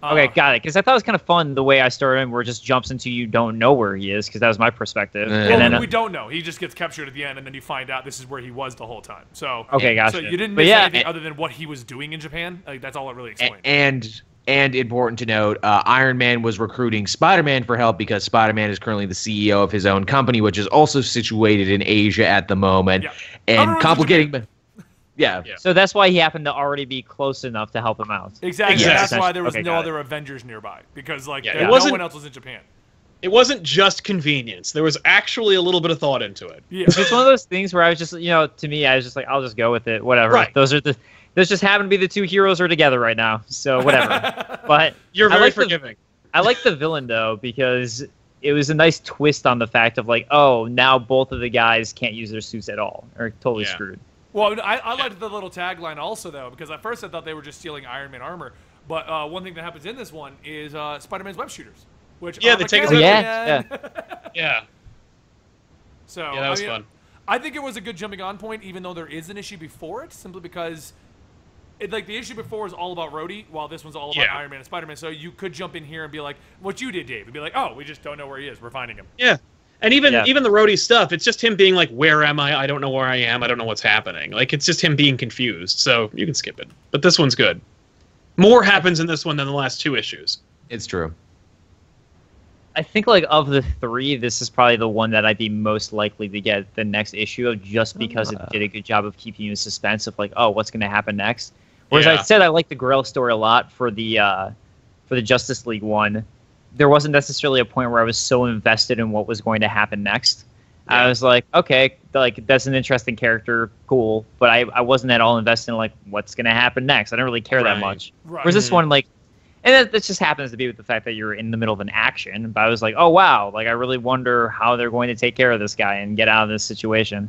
Speaker 2: Okay, got it. Because I thought it was kind of fun the way I started him, where it just jumps into you don't know where he is, because that was my perspective.
Speaker 4: Yeah.
Speaker 1: Well,
Speaker 2: And then
Speaker 1: we don't know. He just gets captured at the end, and then you find out this is where he was the whole time. So
Speaker 2: Okay, gotcha.
Speaker 1: So you didn't
Speaker 2: But
Speaker 1: miss
Speaker 2: yeah,
Speaker 1: anything other than what he was doing in Japan. Like that's all it really explained.
Speaker 4: And And important to note, Iron Man was recruiting Spider-Man for help because Spider-Man is currently the CEO of his own company, which is also situated in Asia at the moment.
Speaker 1: Yeah.
Speaker 4: And complicating... Yeah.
Speaker 2: So that's why he happened to already be close enough to help him out.
Speaker 1: Exactly.
Speaker 3: Yeah.
Speaker 1: That's why there was
Speaker 2: Okay,
Speaker 1: no
Speaker 2: got
Speaker 1: other Avengers nearby. Because, like,
Speaker 3: Yeah,
Speaker 1: no one else was in Japan.
Speaker 3: It wasn't just convenience. There was actually a little bit of thought into it.
Speaker 1: Yeah.
Speaker 2: It's one of those things where I was just, to me, I was just like, I'll just go with it. Whatever.
Speaker 3: Right.
Speaker 2: Those just happen to be the two heroes are together right now. So whatever. But
Speaker 3: You're
Speaker 2: I
Speaker 3: very
Speaker 2: like
Speaker 3: forgiving.
Speaker 2: I like the villain though because it was a nice twist on the fact of like, oh, now both of the guys can't use their suits at all, or totally screwed.
Speaker 1: Well, I liked the little tagline also, though, because at first I thought they were just stealing Iron Man armor. But one thing that happens in this one is Spider-Man's web shooters. Which
Speaker 3: Yeah, they take his
Speaker 2: Yeah.
Speaker 3: Yeah.
Speaker 1: So,
Speaker 3: Yeah, that was fun.
Speaker 1: I think it was a good jumping on point, even though there is an issue before it, simply because the issue before was all about Rhodey, while this one's all about Iron Man and Spider-Man. So you could jump in here and be like, what you did, Dave, and be like, oh, we just don't know where he is. We're finding him.
Speaker 3: Yeah. And even the Rhodey stuff, it's just him being like, where am I? I don't know where I am. I don't know what's happening. Like, it's just him being confused. So you can skip it. But this one's good. More happens in this one than the last 2 issues.
Speaker 4: It's true.
Speaker 2: I think like of the 3, this is probably the one that I'd be most likely to get the next issue of, just because it did a good job of keeping you in suspense of like, oh, what's going to happen next. Whereas I said I like the Grail story a lot for the Justice League one. There wasn't necessarily a point where I was so invested in what was going to happen next. Yeah. I was like, okay, like that's an interesting character, cool, but I wasn't at all invested in like what's going to happen next. I didn't really care that much.
Speaker 1: Right.
Speaker 2: Whereas this one, like, and that just happens to be with the fact that you're in the middle of an action. But I was like, oh wow, like I really wonder how they're going to take care of this guy and get out of this situation.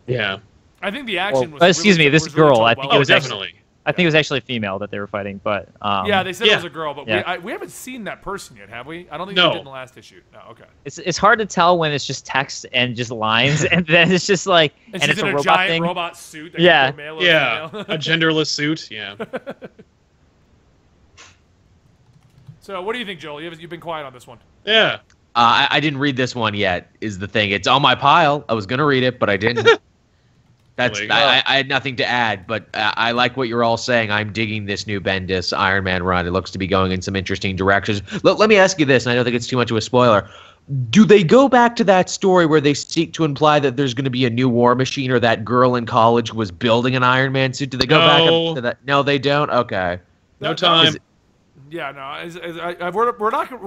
Speaker 3: Yeah.
Speaker 1: I think the action was.
Speaker 2: Excuse me, this girl. I think it was
Speaker 3: definitely.
Speaker 2: I think it was actually a female that they were fighting, but
Speaker 1: yeah, they said it was a girl, but
Speaker 2: yeah.
Speaker 1: we haven't seen that person yet, have we? I don't think we did in the last issue. No, okay.
Speaker 2: It's hard to tell when it's just text and just lines, and then it's just like
Speaker 1: and
Speaker 2: it's
Speaker 1: in
Speaker 2: a robot
Speaker 1: giant
Speaker 2: thing.
Speaker 1: robot suit. That
Speaker 3: Yeah,
Speaker 1: can go male or
Speaker 3: a genderless suit. Yeah.
Speaker 1: So, what do you think, Joel? You've been quiet on this one.
Speaker 3: Yeah.
Speaker 4: I didn't read this one yet. Is the thing? It's on my pile. I was gonna read it, but I didn't. I had nothing to add, but I like what you're all saying. I'm digging this new Bendis Iron Man run. It looks to be going in some interesting directions. Let me ask you this, and I don't think it's too much of a spoiler. Do they go back to that story where they seek to imply that there's going to be a new War Machine, or that girl in college was building an Iron Man suit? Do they go back to that? No, they don't? Okay.
Speaker 3: No time.
Speaker 1: Yeah, no. We're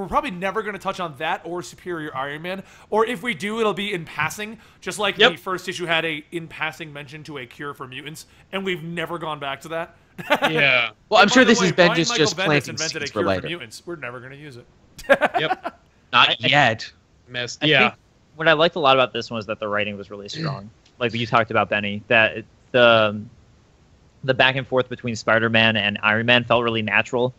Speaker 1: probably never going to touch on that or Superior Iron Man, or if we do, it'll be in passing, just like the first issue had a in passing mention to a cure for mutants, and we've never gone back to that.
Speaker 3: Yeah.
Speaker 4: Well, I'm sure this has been
Speaker 1: Brian
Speaker 4: just
Speaker 1: Michael Bendis
Speaker 4: planting
Speaker 1: invented
Speaker 4: seeds
Speaker 1: a
Speaker 4: for
Speaker 1: cure
Speaker 4: later.
Speaker 1: for mutants. We're never going to use it.
Speaker 3: Yep.
Speaker 4: Not yet.
Speaker 3: Missed.
Speaker 2: I think what I liked a lot about this one was that the writing was really strong. Like you talked about, Benny, that the back and forth between Spider-Man and Iron Man felt really natural.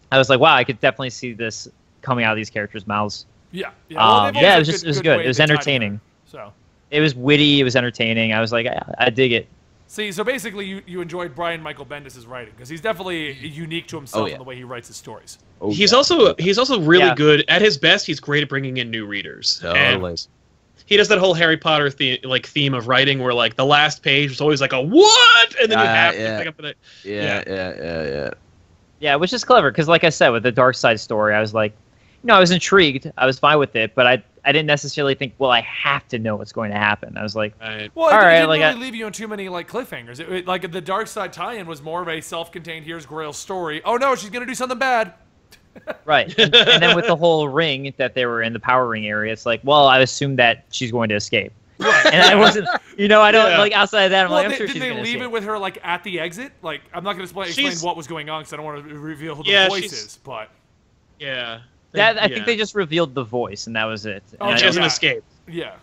Speaker 2: I was like, wow, I could definitely see this coming out of these characters' mouths.
Speaker 1: Yeah.
Speaker 2: Well, it was good. It was entertaining.
Speaker 1: So
Speaker 2: it was witty. It was entertaining. I was like, I dig it.
Speaker 1: See, so basically, you enjoyed Brian Michael Bendis' writing because he's definitely unique to himself in the way he writes his stories.
Speaker 3: He's also really good at his best. He's great at bringing in new readers.
Speaker 4: Totally.
Speaker 3: He does that whole Harry Potter theme of writing where like the last page was always like a what, and then you have to pick up the
Speaker 2: Yeah, which is clever because, like I said, with the Dark Side story, I was like, I was intrigued. I was fine with it, but I didn't necessarily think, well, I have to know what's going to happen. I was like,
Speaker 1: well, it didn't really leave you on too many like cliffhangers. Like the Dark Side tie-in was more of a self-contained. Here's Grail's story. Oh no, she's gonna do something bad.
Speaker 2: Right, and then with the whole ring that they were in the power ring area, it's like, well, I assume that she's going to escape. And I wasn't, I don't like outside of that. I'm I'm sure she's going to escape. Did they leave it
Speaker 1: with her like at the exit? Like, I'm not going to explain what was going on because I don't want to reveal who the voice is. But
Speaker 2: I think they just revealed the voice and that was it.
Speaker 3: Oh, she doesn't escape.
Speaker 1: Yeah.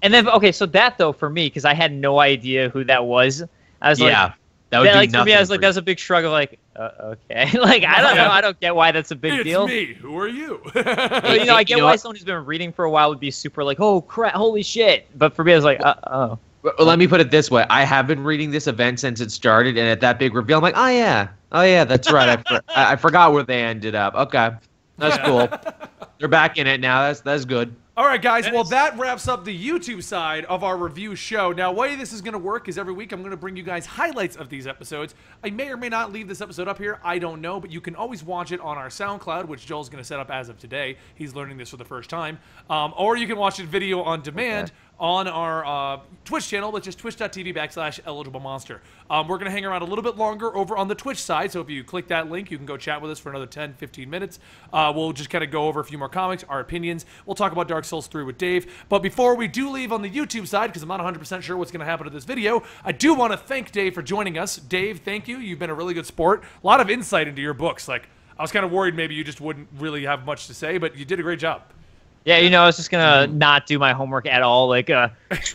Speaker 2: And then so that though for me because I had no idea who that was. I was like,
Speaker 4: that would do
Speaker 2: like
Speaker 4: nothing
Speaker 2: for me. I was like, that's a big shrug of like, okay, like I don't know, I don't get why that's a big deal.
Speaker 1: It's me. Who are you?
Speaker 2: I get why someone who's been reading for a while would be super like, oh crap, holy shit. But for me, I was like, oh.
Speaker 4: Well, let me put it this way: I have been reading this event since it started, and at that big reveal, I'm like, oh yeah, that's right. I forgot where they ended up. Okay, that's cool. They're back in it now. That's good.
Speaker 1: All right, guys. Well, that wraps up the YouTube side of our review show. Now, the way this is going to work is every week I'm going to bring you guys highlights of these episodes. I may or may not leave this episode up here. I don't know, but you can always watch it on our SoundCloud, which Joel's going to set up as of today. He's learning this for the first time. Or you can watch it video on demand on our Twitch channel, which is twitch.tv/eligiblemonster. We're going to hang around a little bit longer over on the Twitch side, so if you click that link, you can go chat with us for another 10-15 minutes. We'll just kind of go over a few more comics, our opinions. We'll talk about Dark Souls 3 with Dave. But before we do leave on the YouTube side, because I'm not 100% sure what's going to happen to this video, I do want to thank Dave for joining us. Dave, thank you. You've been a really good sport. A lot of insight into your books. Like, I was kind of worried maybe you just wouldn't really have much to say, but you did a great job.
Speaker 2: Yeah, you know, I was just gonna not do my homework at all, like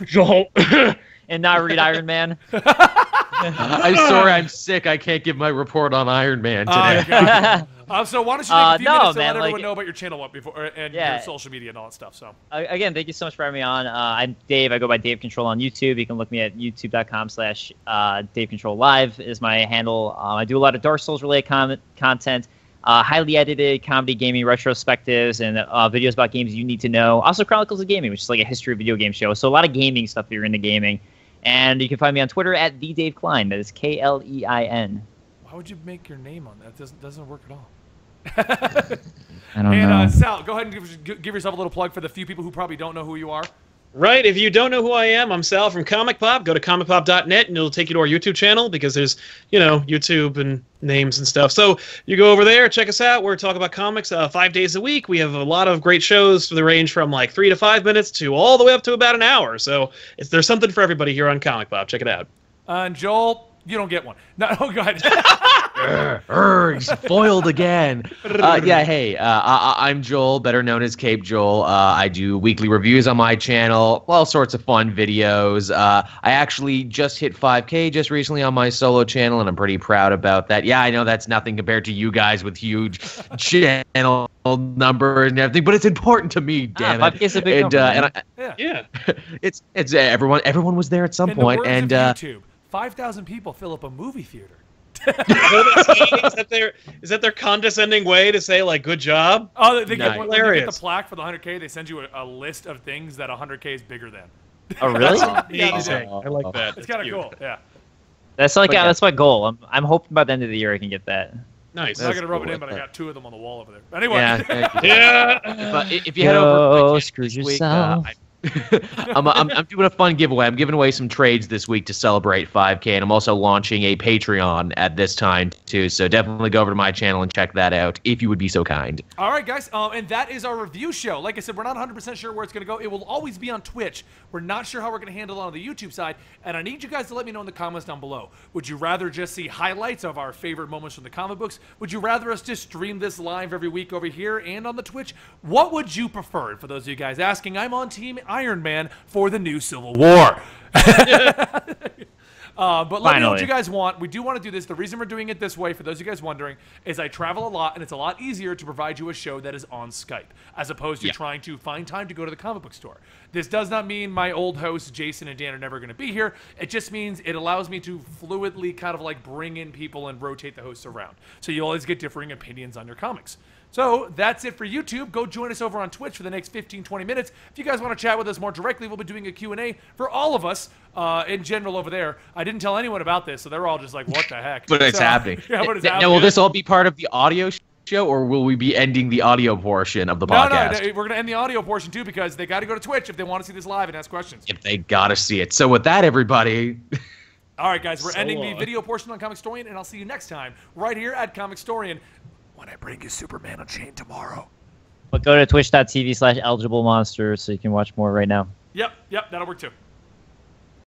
Speaker 2: Joel, and not read Iron Man.
Speaker 4: I'm sorry, I'm sick. I can't give my report on Iron Man today.
Speaker 1: So why don't you take a few minutes to let everyone
Speaker 2: like,
Speaker 1: know about your channel before and your social media and all that stuff. So
Speaker 2: again, thank you so much for having me on. I'm Dave. I go by Dave Control on YouTube. You can look me at youtube.com/Dave Control Live is my handle. I do a lot of Dark Souls related content. Highly edited comedy gaming retrospectives and videos about games you need to know. Also Chronicles of Gaming, which is like a history of video game show. So a lot of gaming stuff if you're into gaming. And you can find me on Twitter at @TheDaveKlein. That is Klein.
Speaker 1: Why would you make your name on that? Doesn't work at all.
Speaker 2: I don't know.
Speaker 1: And Sal, go ahead and give yourself a little plug for the few people who probably don't know who you are.
Speaker 3: Right, if you don't know who I am, I'm Sal from Comic Pop. Go to comicpop.net and it'll take you to our YouTube channel because there's, you know, YouTube and names and stuff. So you go over there, check us out. We're talking about comics 5 days a week. We have a lot of great shows for the range from like 3 to 5 minutes to all the way up to about an hour. So there's something for everybody here on Comic Pop. Check it out.
Speaker 1: And Joel, you don't get one. No, go ahead.
Speaker 4: He's foiled again. Yeah, hey, I'm Joel, better known as Cape Joel. I do weekly reviews on my channel, all sorts of fun videos. I actually just hit 5K just recently on my solo channel, and I'm pretty proud about that. Yeah, I know that's nothing compared to you guys with huge channel numbers and everything, but it's important to me, damn it.
Speaker 2: 5K's a big number.
Speaker 3: Yeah.
Speaker 4: It's everyone was there at some point,
Speaker 1: and YouTube, 5,000 people fill up a movie theater.
Speaker 3: Is that their condescending way to say like good job?
Speaker 1: Oh, they get,
Speaker 3: Nice.
Speaker 1: when you get the plaque for the 100K, they send you a list of things that 100K is bigger than.
Speaker 2: Oh, really?
Speaker 1: Yeah, they do.
Speaker 3: I like that.
Speaker 1: It's kind of cool. Yeah.
Speaker 2: That's like that's my goal. I'm hoping by the end of the year I can get that.
Speaker 3: Nice.
Speaker 1: I'm not gonna rub it in, but I got 2 of them on the wall over there. Anyway.
Speaker 3: Yeah.
Speaker 4: But if you head over to
Speaker 2: screw
Speaker 4: this week,
Speaker 2: yourself.
Speaker 4: I'm doing a fun giveaway. I'm giving away some trades this week to celebrate 5K, and I'm also launching a Patreon at this time too. So definitely go over to my channel and check that out if you would be so kind.
Speaker 1: All right, guys, and that is our review show. Like I said, we're not 100% sure where it's going to go. It will always be on Twitch. We're not sure how we're going to handle it on the YouTube side, and I need you guys to let me know in the comments down below. Would you rather just see highlights of our favorite moments from the comic books? Would you rather us just stream this live every week over here and on the Twitch? What would you prefer? And for those of you guys asking, I'm on Team Iron Man for the new Civil War. But let me know what you guys want. We do want to do this. The reason we're doing it this way, for those of you guys wondering, is I travel a lot, and it's a lot easier to provide you a show that is on Skype, as opposed to trying to find time to go to the comic book store. This does not mean my old hosts, Jason and Dan, are never going to be here. It just means it allows me to fluidly kind of like bring in people and rotate the hosts around. So you always get differing opinions on your comics. So that's it for YouTube. Go join us over on Twitch for the next 15-20 minutes. If you guys want to chat with us more directly, we'll be doing a Q&A for all of us in general over there. I didn't tell anyone about this, so they're all just like, what the heck?
Speaker 4: But it's happening.
Speaker 1: Yeah, but it's happening.
Speaker 4: Now, will this all be part of the audio show, or will we be ending the audio portion of the podcast?
Speaker 1: No, we're going to end the audio portion too, because they got to go to Twitch if they want to see this live and ask questions.
Speaker 4: If they got to see it. So with that, everybody...
Speaker 1: All right, guys, we're ending the video portion on Comic Storian, and I'll see you next time right here at Comic Storian when I bring you Superman Unchained tomorrow.
Speaker 2: But go to twitch.tv/eligiblemonster so you can watch more right now.
Speaker 1: Yep, that'll work too.